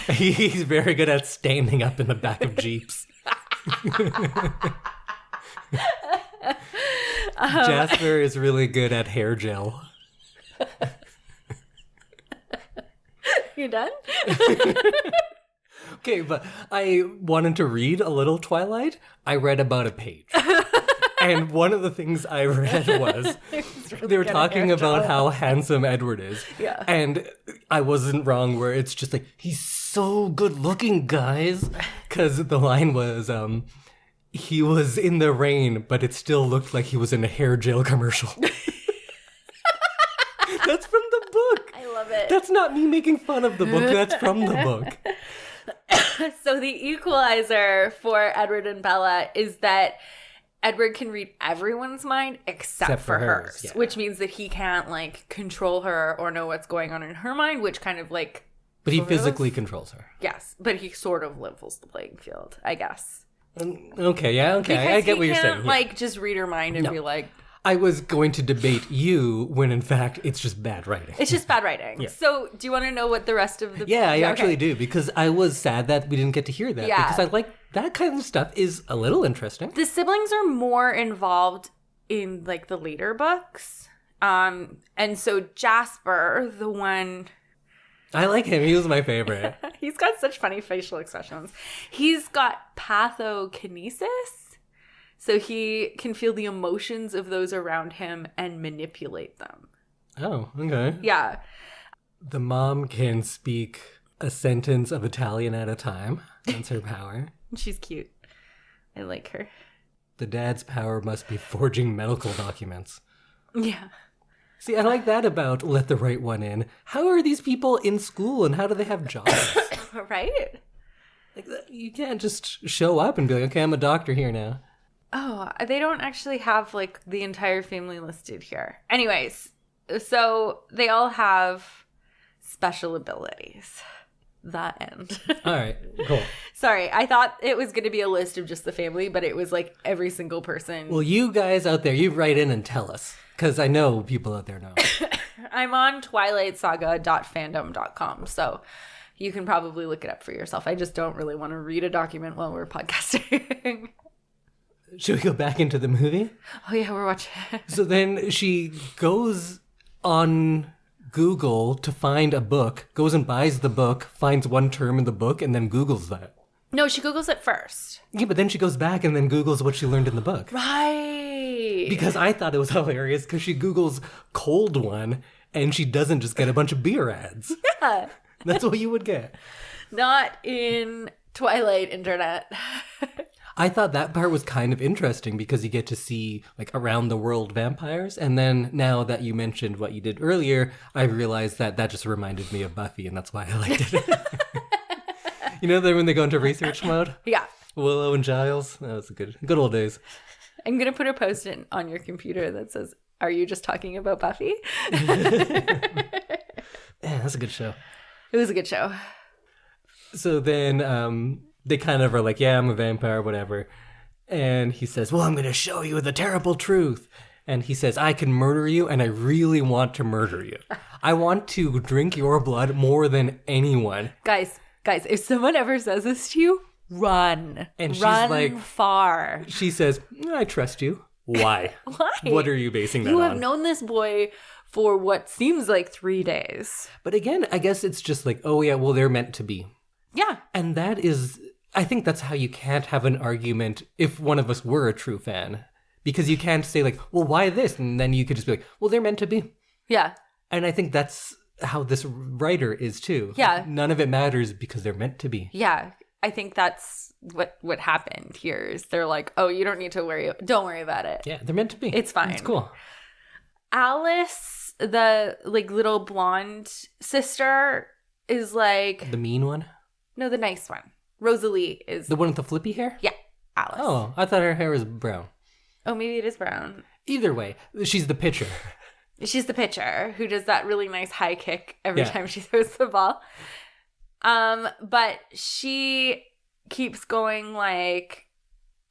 He's very good at standing up in the back of Jeeps. Jasper is really good at hair gel. You done? Okay, but I wanted to read a little Twilight. I read about a page. And one of the things I read was they were talking about how handsome Edward is. Yeah. And I wasn't wrong where it's just like, he's so good looking, guys. Because the line was, he was in the rain, but it still looked like he was in a hair gel commercial. That's from the book. I love it. That's not me making fun of the book. That's from the book. So the equalizer for Edward and Bella is that Edward can read everyone's mind except for hers, which means that he can't like control her or know what's going on in her mind, which kind of like... But he physically controls her. Yes, but he sort of levels the playing field, I guess. Okay, I get what you're saying. Because he can't just read her mind and be like... I was going to debate you when in fact it's just bad writing. It's just bad writing. Yeah. So do you want to know what the rest of the... Yeah, I actually do, because I was sad that we didn't get to hear that. Yeah. Because I like that kind of stuff is a little interesting. The siblings are more involved in like the later books. And so Jasper, the one... I like him. He was my favorite. He's got such funny facial expressions. He's got pathokinesis. So he can feel the emotions of those around him and manipulate them. Oh, okay. Yeah. The mom can speak a sentence of Italian at a time. That's her power. She's cute. I like her. The dad's power must be forging medical documents. Yeah. See, I like that about Let the Right One In. How are these people in school and how do they have jobs? Right? Like, you can't just show up and be like, okay, I'm a doctor here now. Oh, they don't actually have, like, the entire family listed here. Anyways, so they all have special abilities. The end. All right, cool. Sorry, I thought it was going to be a list of just the family, but it was like every single person. Well, you guys out there, you write in and tell us, because I know people out there know. I'm on twilightsaga.fandom.com, so you can probably look it up for yourself. I just don't really want to read a document while we're podcasting. Should we go back into the movie? Oh yeah, we're watching. So then she goes on Google to find a book, goes and buys the book, finds one term in the book, and then Googles that. No, she Googles it first. Yeah, but then she goes back and then Googles what she learned in the book. Right. Because I thought it was hilarious because she Googles cold one and she doesn't just get a bunch of beer ads. Yeah. That's what you would get. Not in Twilight internet. I thought that part was kind of interesting because you get to see like around the world vampires. And then now that you mentioned what you did earlier, I realized that just reminded me of Buffy and that's why I liked it. You know that when they go into research mode? Yeah. Willow and Giles? That was good old days. I'm going to put a post-it on your computer that says, "Are you just talking about Buffy?" Yeah, that's a good show. It was a good show. So then they kind of are like, yeah, I'm a vampire, whatever. And he says, well, I'm going to show you the terrible truth. And he says, I can murder you, and I really want to murder you. I want to drink your blood more than anyone. Guys, if someone ever says this to you, run. And she's run like, far. She says, I trust you. Why? Why? What are you basing that on? You have known this boy for what seems like 3 days. But again, I guess it's just like, oh yeah, well, they're meant to be. Yeah. And that is, I think that's how you can't have an argument if one of us were a true fan. Because you can't say like, well, why this? And then you could just be like, well, they're meant to be. Yeah. And I think that's how this writer is too. Yeah. None of it matters because they're meant to be. Yeah. I think that's what happened here is they're like, oh, you don't need to don't worry about it. Yeah, they're meant to be. It's fine. It's cool. Alice, the like little blonde sister, is like The mean one? no, the nice one. Rosalie is The one with the flippy hair? yeah, Alice. Oh, I thought her hair was brown. Oh, maybe it is brown. Either way, she's the pitcher. She's the pitcher who does that really nice high kick every Yeah. time she throws the ball. But she keeps going like,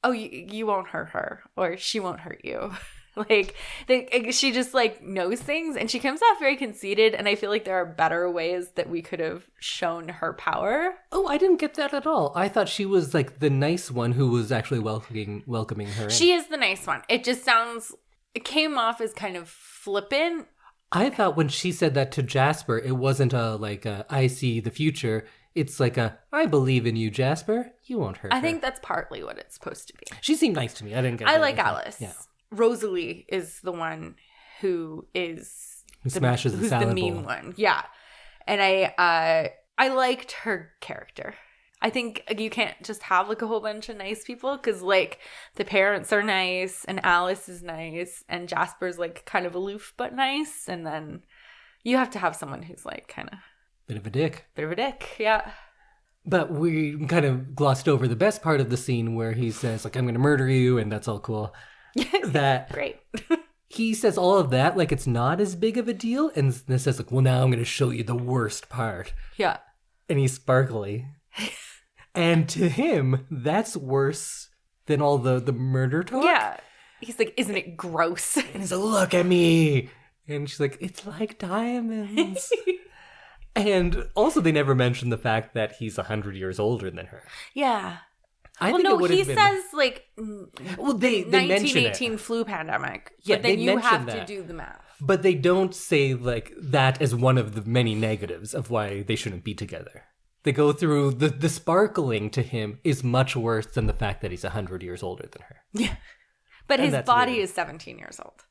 oh, you won't hurt her, or she won't hurt you. Like, she just like knows things, and she comes off very conceited, and I feel like there are better ways that we could have shown her power. Oh, I didn't get that at all. I thought she was like the nice one who was actually welcoming her in. She is the nice one. It came off as kind of flippant. I thought when she said that to Jasper, it wasn't I see the future. It's like I believe in you, Jasper. You won't hurt her. I think that's partly what it's supposed to be. She seemed nice to me. I didn't get I that. like Alice. Yeah. Rosalie is the one who is Who smashes the who's salad the mean bowl. one. Yeah. And I liked her character. I think you can't just have like a whole bunch of nice people because like the parents are nice and Alice is nice and Jasper's like kind of aloof but nice, and then you have to have someone who's like kind of Bit of a dick. Yeah. But we kind of glossed over the best part of the scene where he says, like, I'm going to murder you, and that's all cool. That Great. he says all of that like it's not as big of a deal, and then says, like, well, now I'm going to show you the worst part. Yeah. And he's sparkly. And to him, that's worse than all the murder talk. Yeah. He's like, isn't it gross? And he's like, look at me. And she's like, it's like diamonds. And also, they never mention the fact that he's 100 years older than her. Yeah. I Well, think it no, would he have been... says like Well, they mention it. 1918 flu pandemic. Yeah, but then they you mention have that. to do the math. But they don't say like that as one of the many negatives of why they shouldn't be together. They go through the sparkling to him is much worse than the fact that he's 100 years older than her. Yeah. But And his that's body weird. is 17 years old.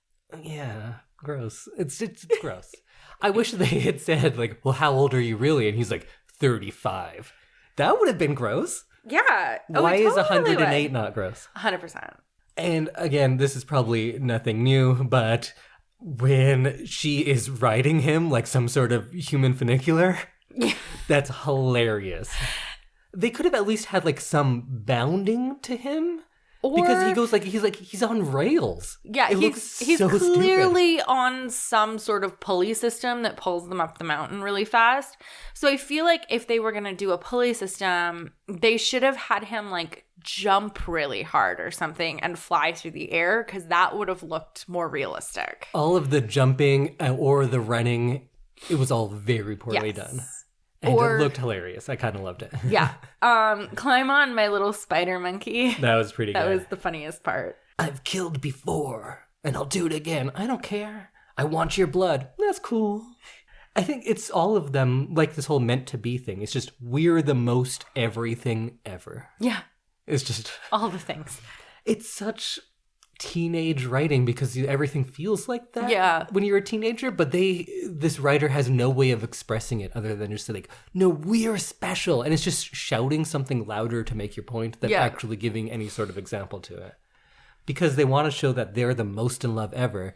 Yeah, gross. It's gross. I wish they had said like, well, how old are you really? And he's like 35. That would have been gross. Yeah. Why is totally 108 not gross? 100%. And again, this is probably nothing new, but when she is riding him like some sort of human funicular, that's hilarious. They could have at least had like some bounding to him. Because he goes he's on rails. Yeah, It looks he's so stupid. clearly on some sort of pulley system that pulls them up the mountain really fast. So I feel like if they were going to do a pulley system, they should have had him like jump really hard or something and fly through the air, because that would have looked more realistic. All of the jumping or the running, it was all very poorly done. And it looked hilarious. I kind of loved it. Yeah. Climb on, my little spider monkey. That was pretty good. That was the funniest part. I've killed before, and I'll do it again. I don't care. I want your blood. That's cool. I think it's all of them, like this whole meant to be thing. It's just, we're the most everything ever. Yeah. It's just... all the things. It's such teenage writing because everything feels like that when you're a teenager, but this writer has no way of expressing it other than just like, no, we're special, and it's just shouting something louder to make your point than actually giving any sort of example to it, because they want to show that they're the most in love ever,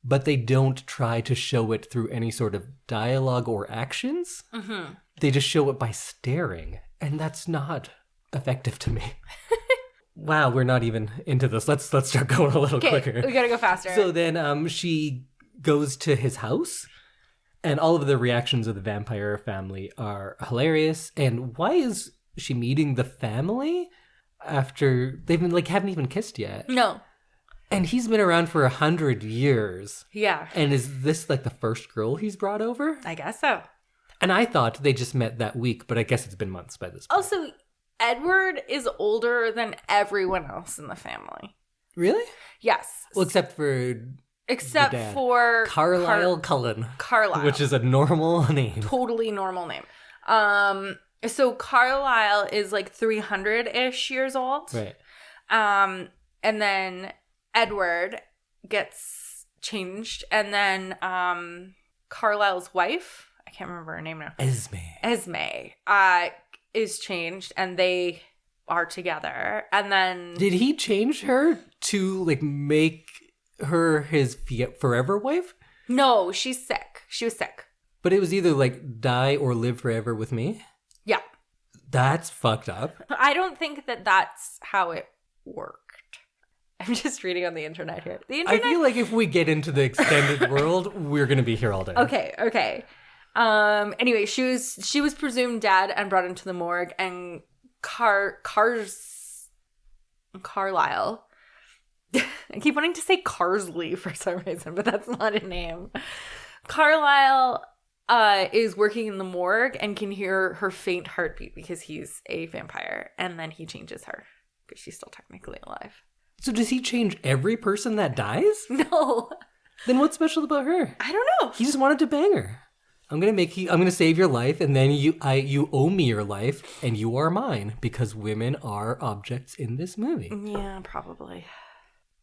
but they don't try to show it through any sort of dialogue or actions. They just show it by staring, and that's not effective to me. Wow, we're not even into this. Let's start going a little quicker. We gotta go faster. So then she goes to his house, and all of the reactions of the vampire family are hilarious. And why is she meeting the family after they've been haven't even kissed yet? No. And he's been around for 100 years. Yeah. And is this the first girl he's brought over? I guess so. And I thought they just met that week, but I guess it's been months by this point. Also, Edward is older than everyone else in the family. Really? Yes. Well, except for Carlisle Cullen. Carlisle. Which is a normal name. Totally normal name. So Carlisle is 300-ish years old. Right. And then Edward gets changed. And then Carlisle's wife, I can't remember her name now. Esme. Is changed, and they are together. And then did he change her to make her his forever wife? No, she's sick. She was sick. But it was either die or live forever with me. Yeah, that's fucked up. I don't think that that's how it worked. I'm just reading on the internet here. I feel like if we get into the extended world, we're gonna be here all day. Okay. Anyway, she was presumed dead and brought into the morgue, and Carlisle. I keep wanting to say Carsley for some reason, but that's not a name. Carlisle is working in the morgue and can hear her faint heartbeat because he's a vampire, and then he changes her because she's still technically alive. So does he change every person that dies? No. Then what's special about her? I don't know. He just wanted to bang her. I'm gonna save your life, and then you owe me your life, and you are mine, because women are objects in this movie. Yeah, probably.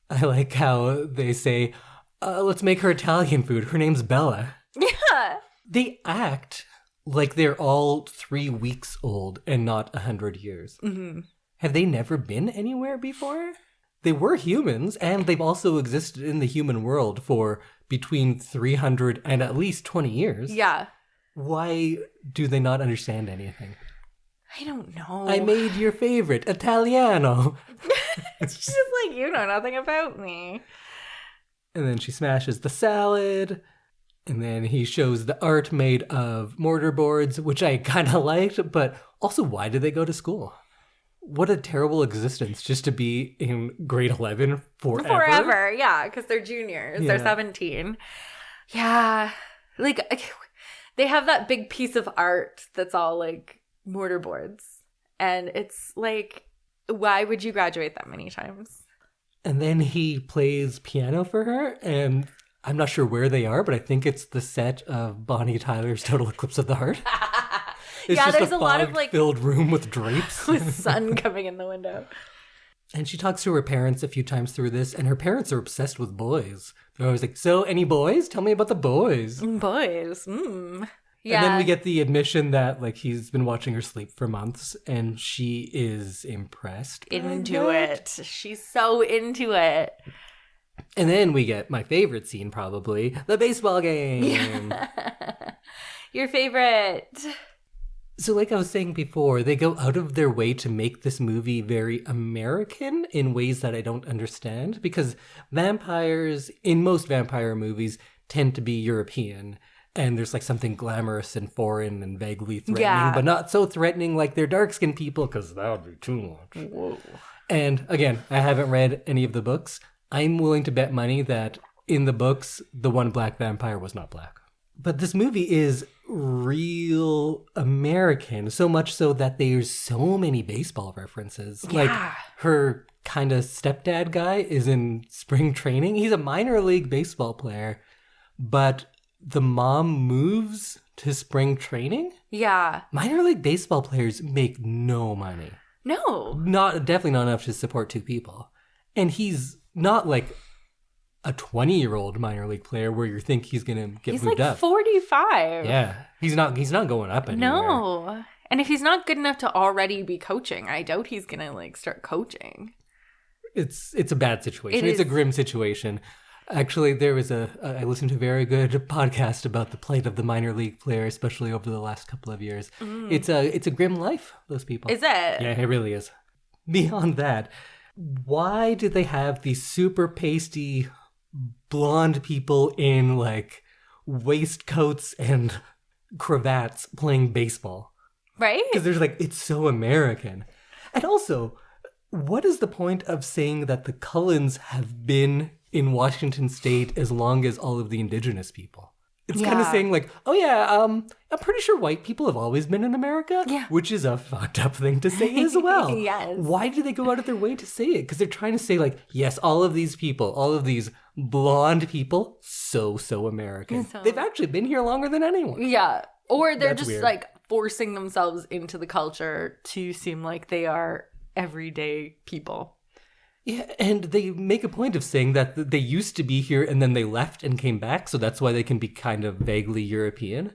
I like how they say, let's make her Italian food. Her name's Bella. Yeah. They act like they're all 3 weeks old and not 100 years. Mm-hmm. Have they never been anywhere before? They were humans, and they've also existed in the human world for between 300 and at least 20 years. Yeah. Why do they not understand anything? I don't know. I made your favorite, Italiano. It's just you know nothing about me. And then she smashes the salad. And then he shows the art made of mortar boards, which I kind of liked. But also, why did they go to school? What a terrible existence just to be in grade 11 forever. Forever, yeah, because they're juniors. Yeah. They're 17. Yeah. They have that big piece of art that's all mortar boards. And it's why would you graduate that many times? And then he plays piano for her, and I'm not sure where they are, but I think it's the set of Bonnie Tyler's Total Eclipse of the Heart. It's yeah, just there's a lot of filled room with drapes. with sun coming in the window. And she talks to her parents a few times through this, and her parents are obsessed with boys. They're always like, so any boys? Tell me about the boys. Boys. Yeah. And then we get the admission that he's been watching her sleep for months, and she is impressed. Into it. She's so into it. And then we get my favorite scene, probably, the baseball game. Yeah. Your favorite. So like I was saying before, they go out of their way to make this movie very American in ways that I don't understand, because vampires, in most vampire movies, tend to be European. And there's like something glamorous and foreign and vaguely threatening, but not so threatening like they're dark-skinned people, because that would be too much. Whoa. And again, I haven't read any of the books. I'm willing to bet money that in the books, the one black vampire was not black. But this movie is real American, so much so that there's so many baseball references. Yeah. Like her kind of stepdad guy is in spring training. He's a minor league baseball player, but the mom moves to spring training? Yeah. Minor league baseball players make no money. No. Definitely not enough to support two people. And he's not like a 20-year-old minor league player where you think he's going to get moved like up. 45. Yeah. He's not going up anywhere. No. And if he's not good enough to already be coaching, I doubt he's going to like start coaching. It's a bad situation. It It's a is. grim situation. Actually, there was I listened to a very good podcast about the plight of the minor league player, especially over the last couple of years. It's a grim life, those people. Is it? Yeah, it really is. Beyond that, why do they have these super pasty blonde people in like waistcoats and cravats playing baseball? Right? Because there's like, it's so American. And also, what is the point of saying that the Cullens have been in Washington State as long as all of the indigenous people? It's kind of Yeah. saying like, oh yeah, I'm pretty sure white people have always been in America. Yeah. Which is a fucked up thing to say as well. Yes. Why do they go out of their way to say it? Because they're trying to say like, yes, all of these people, all of these blonde people, so American. They've actually been here longer than anyone. Yeah. Or they're That's just weird. like forcing themselves into the culture to seem like they are everyday people. Yeah, and they make a point of saying that they used to be here and then they left and came back, so that's why they can be kind of vaguely European.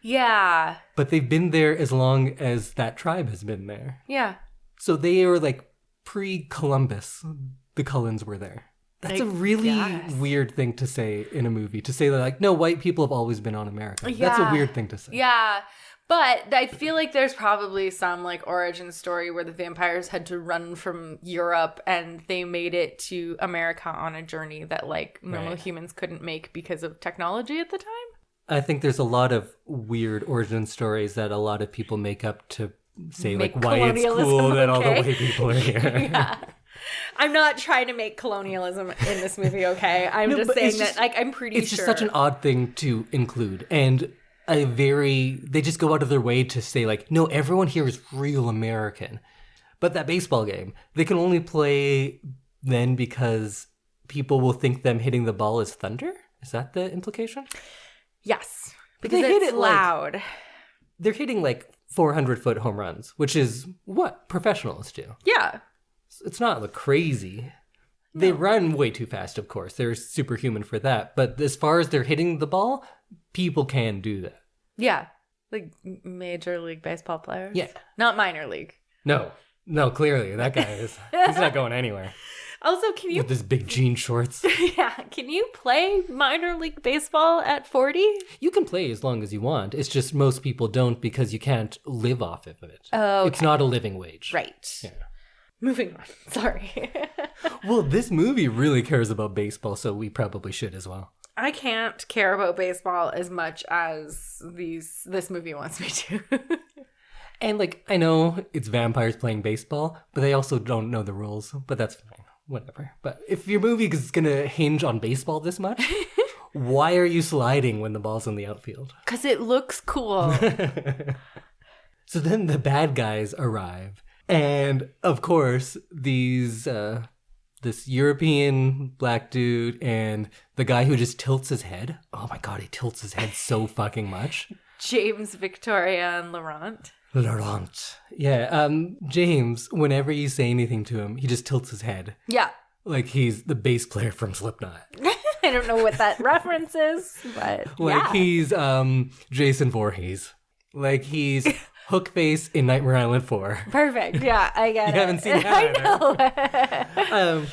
Yeah. But they've been there as long as that tribe has been there. Yeah. So they are like pre-Columbus, the Cullens were there. That's a really guess. weird thing to say in a movie, to say that like, no, white people have always been on America. That's a Yeah. weird thing to say. Yeah. But I feel like there's probably some like origin story where the vampires had to run from Europe and they made it to America on a journey that like normal Right. humans couldn't make because of technology at the time. I think there's a lot of weird origin stories that a lot of people make up to say Make like why it's colonialism cool that all the okay. white people are here. Yeah. I'm not trying to make colonialism in this movie, okay? I'm No, just but saying it's that just- like I'm pretty It's sure. just such an odd thing to include. And they just go out of their way to say like, no, everyone here is real American. But that baseball game, they can only play then because people will think them hitting the ball is thunder? Is that the implication? Yes. But Because they hit it's it like- loud. They're hitting like 400-foot home runs, which is what professionals do. Yeah. It's not like crazy. They run way too fast, of course. They're superhuman for that. But as far as they're hitting the ball, people can do that. Yeah. Like Major League Baseball players. Yeah. Not minor league. No, clearly that guy he's not going anywhere Also, can you with his big jean shorts. can you play minor league baseball at 40? You can play as long as you want. It's just most people don't because you can't live off of it. Oh, It's not a living wage. Right. Yeah. Moving on. Sorry. Well, this movie really cares about baseball, so we probably should as well. I can't care about baseball as much as this movie wants me to. And like, I know it's vampires playing baseball, but they also don't know the rules. But that's fine. Whatever. But if your movie is going to hinge on baseball this much, why are you sliding when the ball's in the outfield? Because it looks cool. So then the bad guys arrive. And of course, this European black dude and the guy who just tilts his head. Oh my God, he tilts his head so fucking much. James, Victoria, and Laurent. Laurent. Yeah, James, whenever you say anything to him, he just tilts his head. Yeah. Like he's the bass player from Slipknot. I don't know what that reference is, but Like yeah. he's Jason Voorhees. Like he's Hookface in Nightmare Island 4. Perfect. Yeah, I get it. You haven't seen that, I know.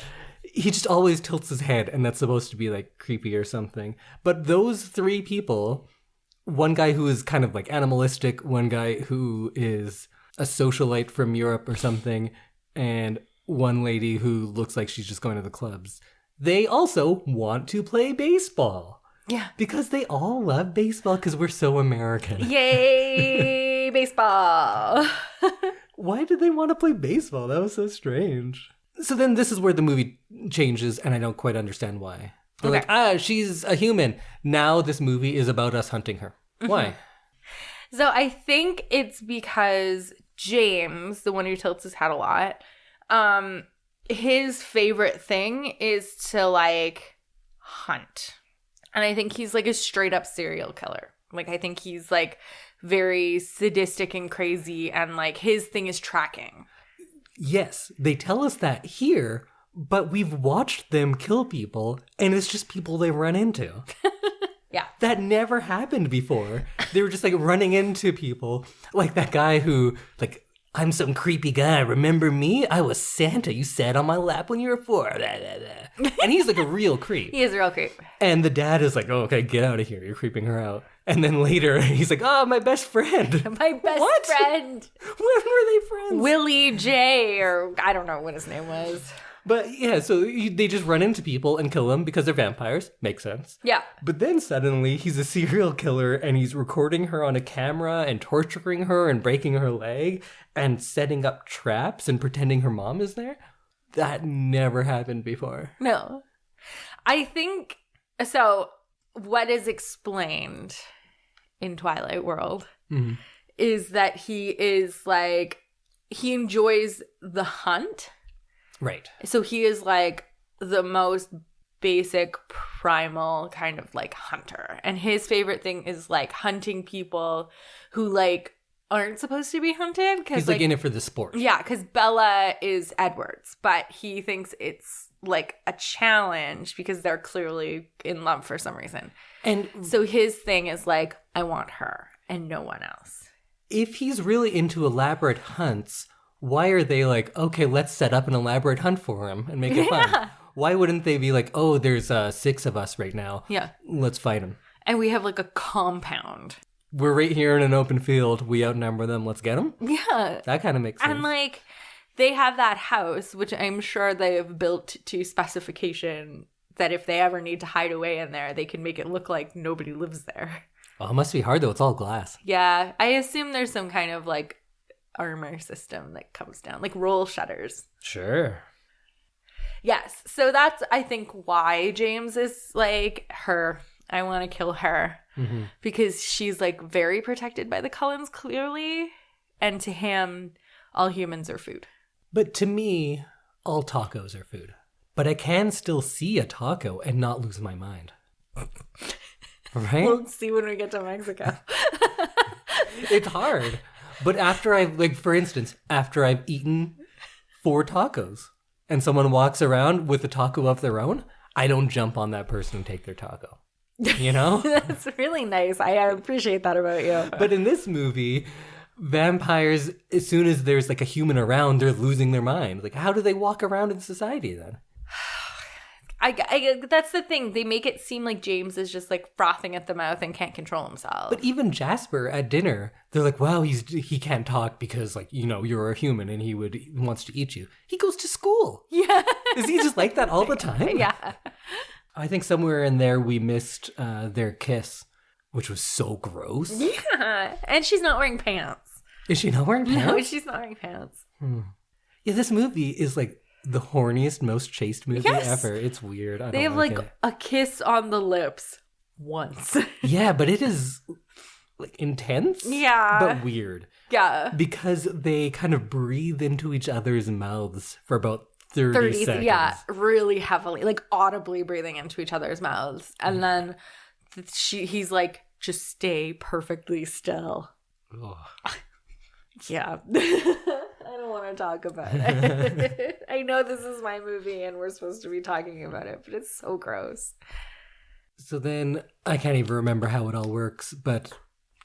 He just always tilts his head, and that's supposed to be like creepy or something. But those three people one guy who is kind of like animalistic, one guy who is a socialite from Europe or something, and one lady who looks like she's just going to the clubs. They also want to play baseball. Yeah. Because they all love baseball because we're so American. Yay, baseball. Why did they want to play baseball? That was so strange. So then this is where the movie changes, and I don't quite understand why. They're like, she's a human. Now this movie is about us hunting her. Why? So I think it's because James, the one who tilts his hat a lot, his favorite thing is to, like, hunt. And I think he's, like, a straight-up serial killer. Like, I think he's, like, very sadistic and crazy, and, like, his thing is tracking. Yes, they tell us that here, but we've watched them kill people, and it's just people they run into. Yeah. That never happened before. They were just, like, running into people. Like that guy who, like, I'm some creepy guy. Remember me? I was Santa. You sat on my lap when you were 4. Blah, blah, blah. And he's like a real creep. He is a real creep. And the dad is like, oh, okay, get out of here. You're creeping her out. And then later, he's like, oh, my best friend. My best friend. When were they friends? Willie J, or I don't know what his name was. But yeah, so they just run into people and kill them because they're vampires. Makes sense. Yeah. But then suddenly he's a serial killer and he's recording her on a camera and torturing her and breaking her leg and setting up traps and pretending her mom is there. That never happened before. No. I think, so what is explained in Twilight World is that he is like, he enjoys the hunt. Right. So he is like the most basic primal kind of like hunter. And his favorite thing is like hunting people who like aren't supposed to be hunted. He's like in it for the sport. Yeah, because Bella is Edward's, but he thinks it's like a challenge because they're clearly in love for some reason. And So his thing is like, I want her and no one else. if he's really into elaborate hunts, why are they like, okay, let's set up an elaborate hunt for him and make it fun? Why wouldn't they be like, oh, there's 6 of us right now. Yeah. Let's fight him. And we have like a compound. We're right here in an open field. We outnumber them. Let's get them. Yeah. That kind of makes sense. And like they have that house, which I'm sure they have built to specification that if they ever need to hide away in there, they can make it look like nobody lives there. Oh, it must be hard though. It's all glass. Yeah. I assume there's some kind of like armor system that comes down, like roll shutters. Sure. Yes. So that's, I think, why James is like her. I want to kill her. Mm-hmm. Because she's like very protected by the Cullens, clearly. And to him, all humans are food. But to me, all tacos are food. But I can still see a taco and not lose my mind. Right? We'll see when we get to Mexico. It's hard. But after I've, like, for instance, after I've eaten 4 tacos and someone walks around with a taco of their own, I don't jump on that person and take their taco. You know? That's really nice. I appreciate that about you. But in this movie, vampires, as soon as there's like a human around, they're losing their mind. Like, how do they walk around in society then? I that's the thing. They make it seem like James is just like frothing at the mouth and can't control himself. But even Jasper at dinner, they're like, wow, he can't talk because, like, you know, you're a human and he wants to eat you. He goes to school. Yeah. Is he just like that all the time? Yeah. I think somewhere in there we missed their kiss, which was so gross. Yeah. And she's not wearing pants. Is she not wearing pants? No, she's not wearing pants. Yeah, this movie is like the horniest, most chaste movie Yes. ever. It's weird. I They don't have like like it. a kiss on the lips once. Yeah, but it is like intense. Yeah. But weird. Yeah. Because they kind of breathe into each other's mouths for about 30 seconds. Yeah, really heavily, like audibly breathing into each other's mouths. And then he's like, just stay perfectly still. Ugh. Yeah. I don't want to talk about it. I know this is my movie and we're supposed to be talking about it, but it's so gross. So then, I can't even remember how it all works, but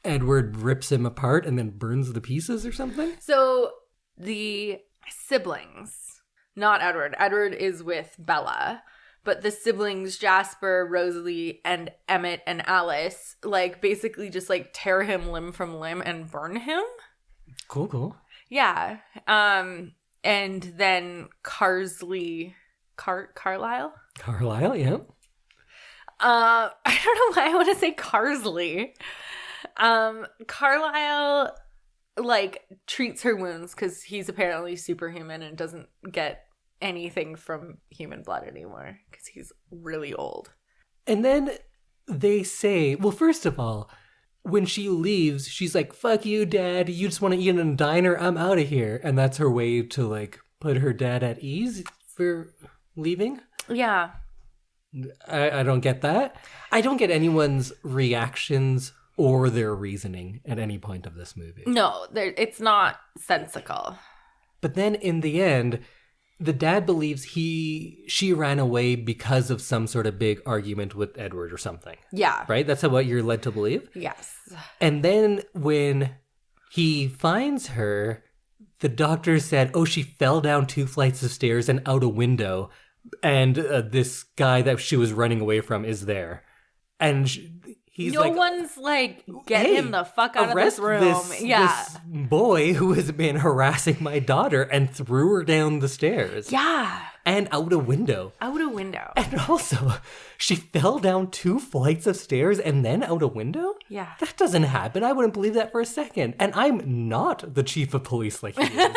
Edward rips him apart and then burns the pieces or something? So the siblings, not Edward. Edward is with Bella, but the siblings, Jasper, Rosalie, and Emmett and Alice, like, basically just, like, tear him limb from limb and burn him. Cool. Yeah. And then Carlisle? Carlisle, yeah. I don't know why I want to say Carsley. Carlisle, like, treats her wounds because he's apparently superhuman and doesn't get anything from human blood anymore because he's really old. And then they say, well, first of all, when she leaves, she's like, fuck you, Dad. You just want to eat in a diner? I'm out of here. And that's her way to, like, put her dad at ease for leaving? Yeah. I don't get that. I don't get anyone's reactions or their reasoning at any point of this movie. No, it's not sensical. But then in the end, the dad believes she ran away because of some sort of big argument with Edward or something. Yeah. Right? That's what you're led to believe? Yes. And then when he finds her, the doctor said, oh, she fell down 2 flights of stairs and out a window. And this guy that she was running away from is there. And he's no like... one's like, get him the fuck out of this room. This boy who has been harassing my daughter and threw her down the stairs. Yeah. And out a window. Out a window. And also, she fell down 2 flights of stairs and then out a window? Yeah. That doesn't happen. I wouldn't believe that for a second. And I'm not the chief of police like he is.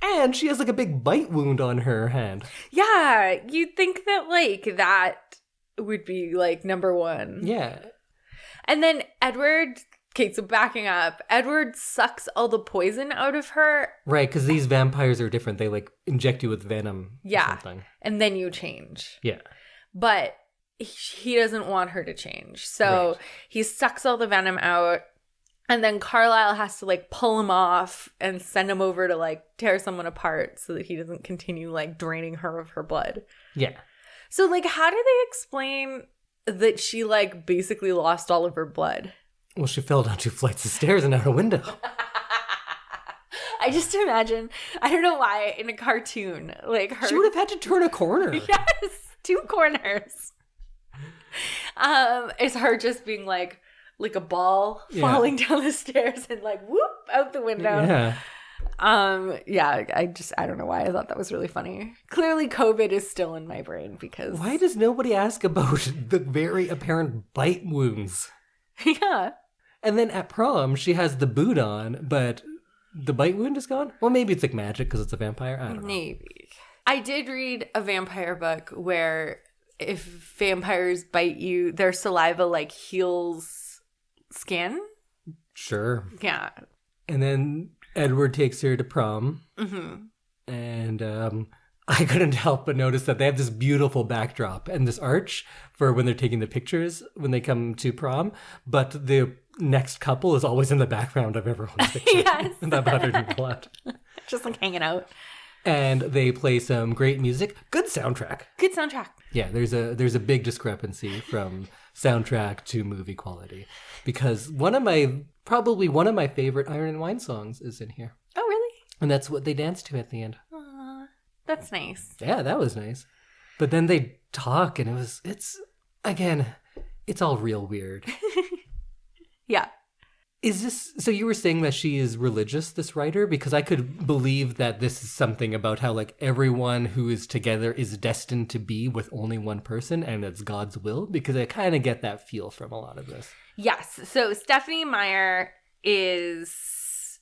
And she has like a big bite wound on her hand. Yeah. You'd think that like that would be like number one. Yeah. And then Edward, okay, so backing up, Edward sucks all the poison out of her. Right, because these vampires are different. They like inject you with venom or something. And then you change. Yeah. But he doesn't want her to change. So he sucks all the venom out. And then Carlisle has to like pull him off and send him over to like tear someone apart so that he doesn't continue like draining her of her blood. Yeah. So like how do they explain that she like basically lost all of her blood? Well, she fell down 2 flights of stairs and out a window. I just imagine, I don't know why, in a cartoon, like her. She would have had to turn a corner. Yes, 2 corners. It's her just being like a ball falling down the stairs and like whoop out the window. Yeah. I don't know why I thought that was really funny. Clearly COVID is still in my brain because Why does nobody ask about the very apparent bite wounds? Yeah. And then at prom, she has the boot on, but the bite wound is gone? Well, maybe it's like magic because it's a vampire. I don't know. Maybe. I did read a vampire book where if vampires bite you, their saliva like heals skin. Sure. Yeah. And then Edward takes her to prom. Mm-hmm. And I couldn't help but notice that they have this beautiful backdrop and this arch for when they're taking the pictures when they come to prom. But the next couple is always in the background of everyone's picture. Yes. That bothered me a lot. Just like hanging out. And they play some great music. Good soundtrack. Good soundtrack. Yeah, there's a big discrepancy from soundtrack to movie quality. Because probably one of my favorite Iron and Wine songs is in here. Oh, really? And that's what they dance to at the end. Aww, that's nice. Yeah, that was nice. But then they talk and it's all real weird. Yeah. So you were saying that she is religious, this writer? Because I could believe that this is something about how like everyone who is together is destined to be with only one person and it's God's will, because I kind of get that feel from a lot of this. Yes. So Stephanie Meyer she's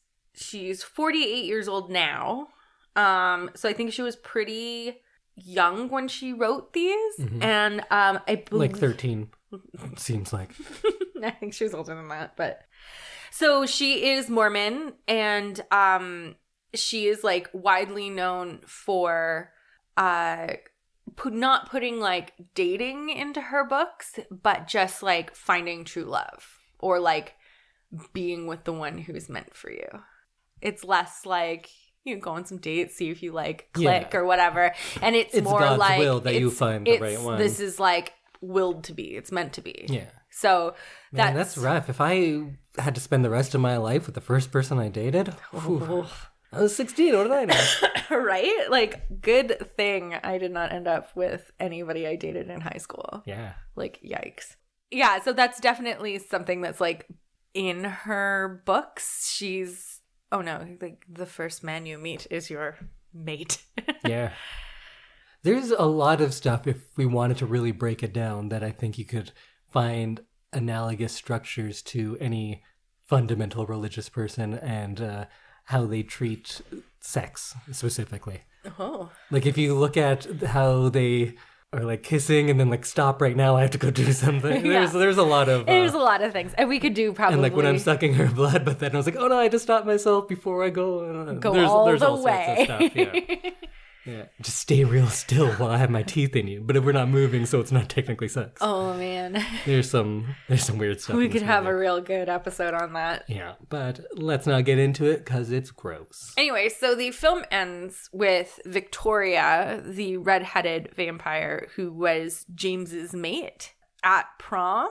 48 years old now. So I think she was pretty young when she wrote these. Mm-hmm. And I believe... Like 13, seems like. I think she was older than that, but... So she is Mormon, and she is like widely known for not putting like dating into her books, but just like finding true love or like being with the one who's meant for you. It's less like you go on some dates, see if you like click or whatever, and it's more God's like will that you find the right one. This is like willed to be. It's meant to be. Yeah. So that's rough. If I had to spend the rest of my life with the first person I dated, I was 16. What did I know? Right? Like, good thing I did not end up with anybody I dated in high school. Yeah. Like, yikes. Yeah, so that's definitely something that's like in her books. She's, oh no, like the first man you meet is your mate. Yeah. There's a lot of stuff, if we wanted to really break it down, that I think you could find analogous structures to any fundamental religious person and how they treat sex specifically. Oh. Like if you look at how they are like kissing and then like stop right now, I have to go do something. Yeah. There's a lot of There's a lot of things. And we could do probably and like when I'm sucking her blood, but then I was like, oh no, I had to stop myself before I go. There's the all way. sorts of stuff. Yeah. Yeah, just stay real still while I have my teeth in you. But we're not moving, so it's not technically sex. Oh man. There's some weird stuff. We in could this have movie. a real good episode on that. Yeah, but let's not get into it because it's gross. Anyway, so the film ends with Victoria, the redheaded vampire who was James's mate at prom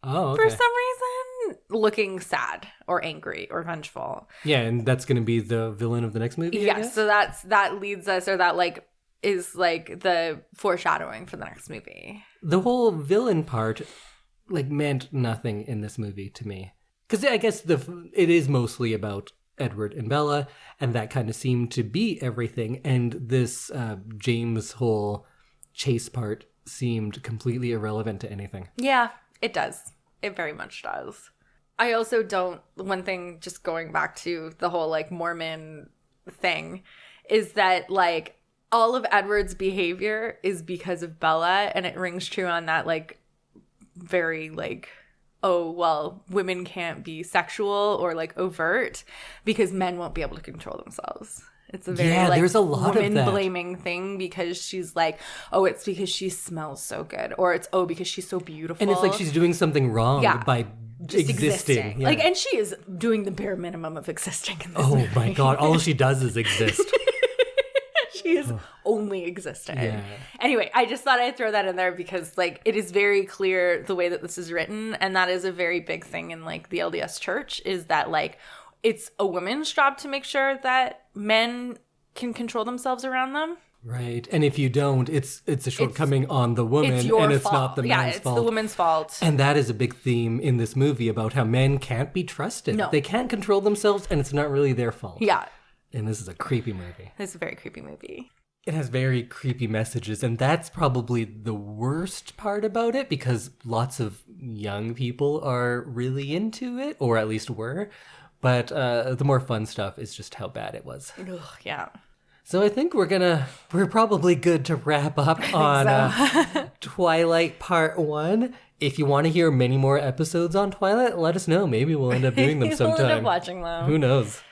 Oh, okay. for some reason, looking sad or angry or vengeful. Yeah, and that's going to be the villain of the next movie. I Yeah, guess? so that leads us, or that like is like the foreshadowing for the next movie. The whole villain part like meant nothing in this movie to me. Because I guess it is mostly about Edward and Bella, and that kind of seemed to be everything. And this James whole chase part seemed completely irrelevant to anything. Yeah, it does. It very much does. I also don't, one thing, just going back to the whole like Mormon thing, is that like all of Edward's behavior is because of Bella, and it rings true on that like very like, oh, well, women can't be sexual or like overt because men won't be able to control themselves. It's a very like there's a lot of woman that. blaming thing because she's like, oh, it's because she smells so good, or it's because she's so beautiful, And it's like she's doing something wrong by just existing. Yeah. Like, and she is doing the bare minimum of existing in this Oh movie. my god, all she does is exist. She is only existing. Yeah. Anyway, I just thought I'd throw that in there because like it is very clear the way that this is written, and that is a very big thing in like the LDS church, is that like it's a woman's job to make sure that men can control themselves around them. Right. And if you don't, it's a shortcoming on the woman, It's your and it's fault. not the man's fault. It's the woman's fault. And that is a big theme in this movie about how men can't be trusted. No. They can't control themselves, and it's not really their fault. Yeah. And this is a creepy movie. It's a very creepy movie. It has very creepy messages, and that's probably the worst part about it, because lots of young people are really into it, or at least were. But the more fun stuff is just how bad it was. Ugh, yeah. So I think we're probably good to wrap up on Twilight Part 1. If you want to hear many more episodes on Twilight, let us know. Maybe we'll end up doing them We'll sometime. end up watching them. Who knows?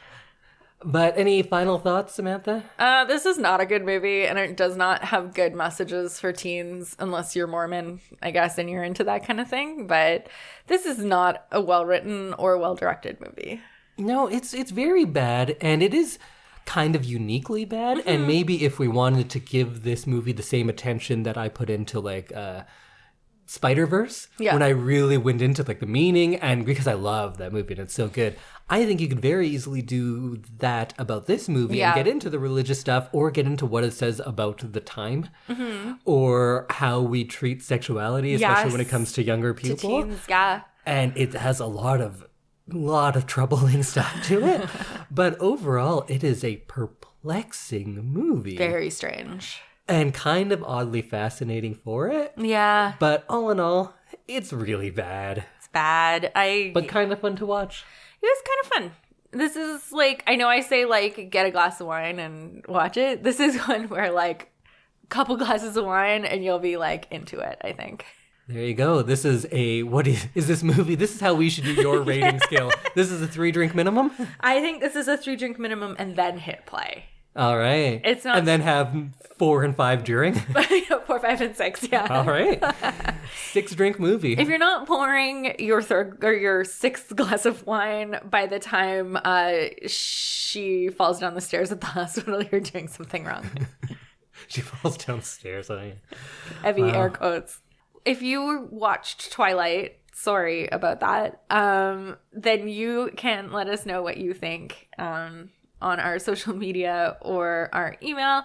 But any final thoughts, Samantha? This is not a good movie, and it does not have good messages for teens, unless you're Mormon, I guess, and you're into that kind of thing. But this is not a well-written or well-directed movie. No, it's very bad, and it is kind of uniquely bad. Mm-hmm. And maybe if we wanted to give this movie the same attention that I put into like Spider-Verse, Yeah. when I really went into like the meaning, and because I love that movie and it's so good, I think you could very easily do that about this movie Yeah. and get into the religious stuff, or get into what it says about the time, Mm-hmm. or how we treat sexuality, especially when it Yes. comes to younger To people. teens, yeah. And it has a lot of troubling stuff to it. But overall, it is a perplexing movie. Very strange. And kind of oddly fascinating for it. Yeah, But all in all, it's really bad. it's bad. But kind of fun to watch. It was kind of fun. This is like, I know I say like get a glass of wine and watch it. This is one where like a couple glasses of wine and you'll be like into it, I think. There you go. This is what is this movie? This is how we should do your rating scale. This is a 3-drink minimum? I think this is a 3-drink minimum and then hit play. All right. It's not- And then have 4 and 5 during? 4, 5, and 6, yeah. All right. 6-drink movie. If you're not pouring your third or your 6th glass of wine by the time she falls down the stairs at the hospital, you're doing something wrong. She falls downstairs. Heavy air quotes. If you watched Twilight, sorry about that, then you can let us know what you think on on our social media or our email.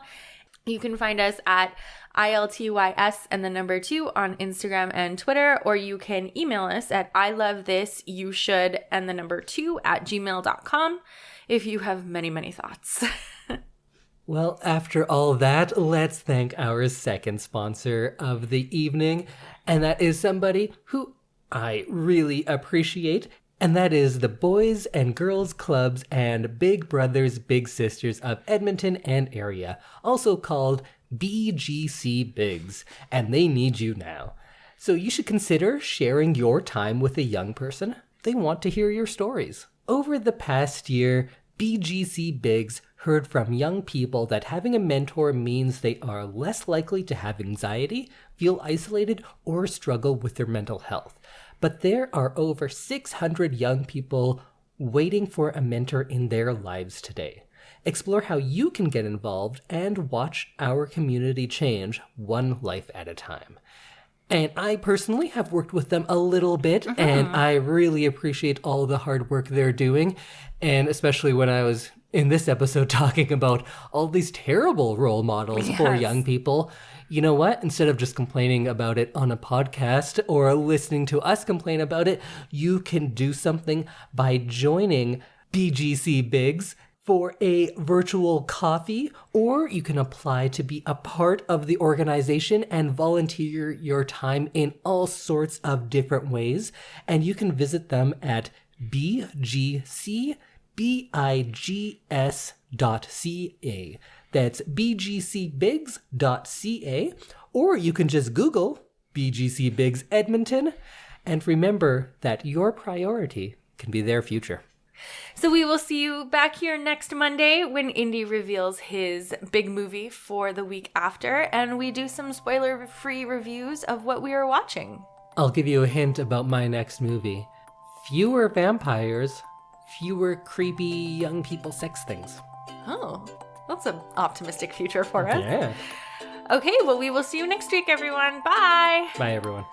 You can find us at ILTYS and the number 2 on Instagram and Twitter, or you can email us at ilovethisyouShould and the number 2 at gmail.com if you have many, many thoughts. Well, after all that, let's thank our second sponsor of the evening, and that is somebody who I really appreciate, and that is the Boys and Girls Clubs and Big Brothers Big Sisters of Edmonton and area, also called BGC Bigs, and they need you now. So you should consider sharing your time with a young person. They want to hear your stories. Over the past year, BGC Bigs heard from young people that having a mentor means they are less likely to have anxiety, feel isolated, or struggle with their mental health. But there are over 600 young people waiting for a mentor in their lives today. Explore how you can get involved and watch our community change one life at a time. And I personally have worked with them a little bit, and I really appreciate all the hard work they're doing. And especially when I was in this episode talking about all these terrible role models for young people. You know what? Instead of just complaining about it on a podcast or listening to us complain about it, you can do something by joining BGC Bigs for a virtual coffee, or you can apply to be a part of the organization and volunteer your time in all sorts of different ways. And you can visit them at bgcbigs.ca. That's bgcbigs.ca, or you can just Google BGC Bigs Edmonton, and remember that your priority can be their future. So we will see you back here next Monday when Indy reveals his big movie for the week after, and we do some spoiler-free reviews of what we are watching. I'll give you a hint about my next movie. Fewer vampires, fewer creepy young people sex things. Oh, that's an optimistic future for us. Yeah. Okay, well, we will see you next week, everyone. Bye. Bye, everyone.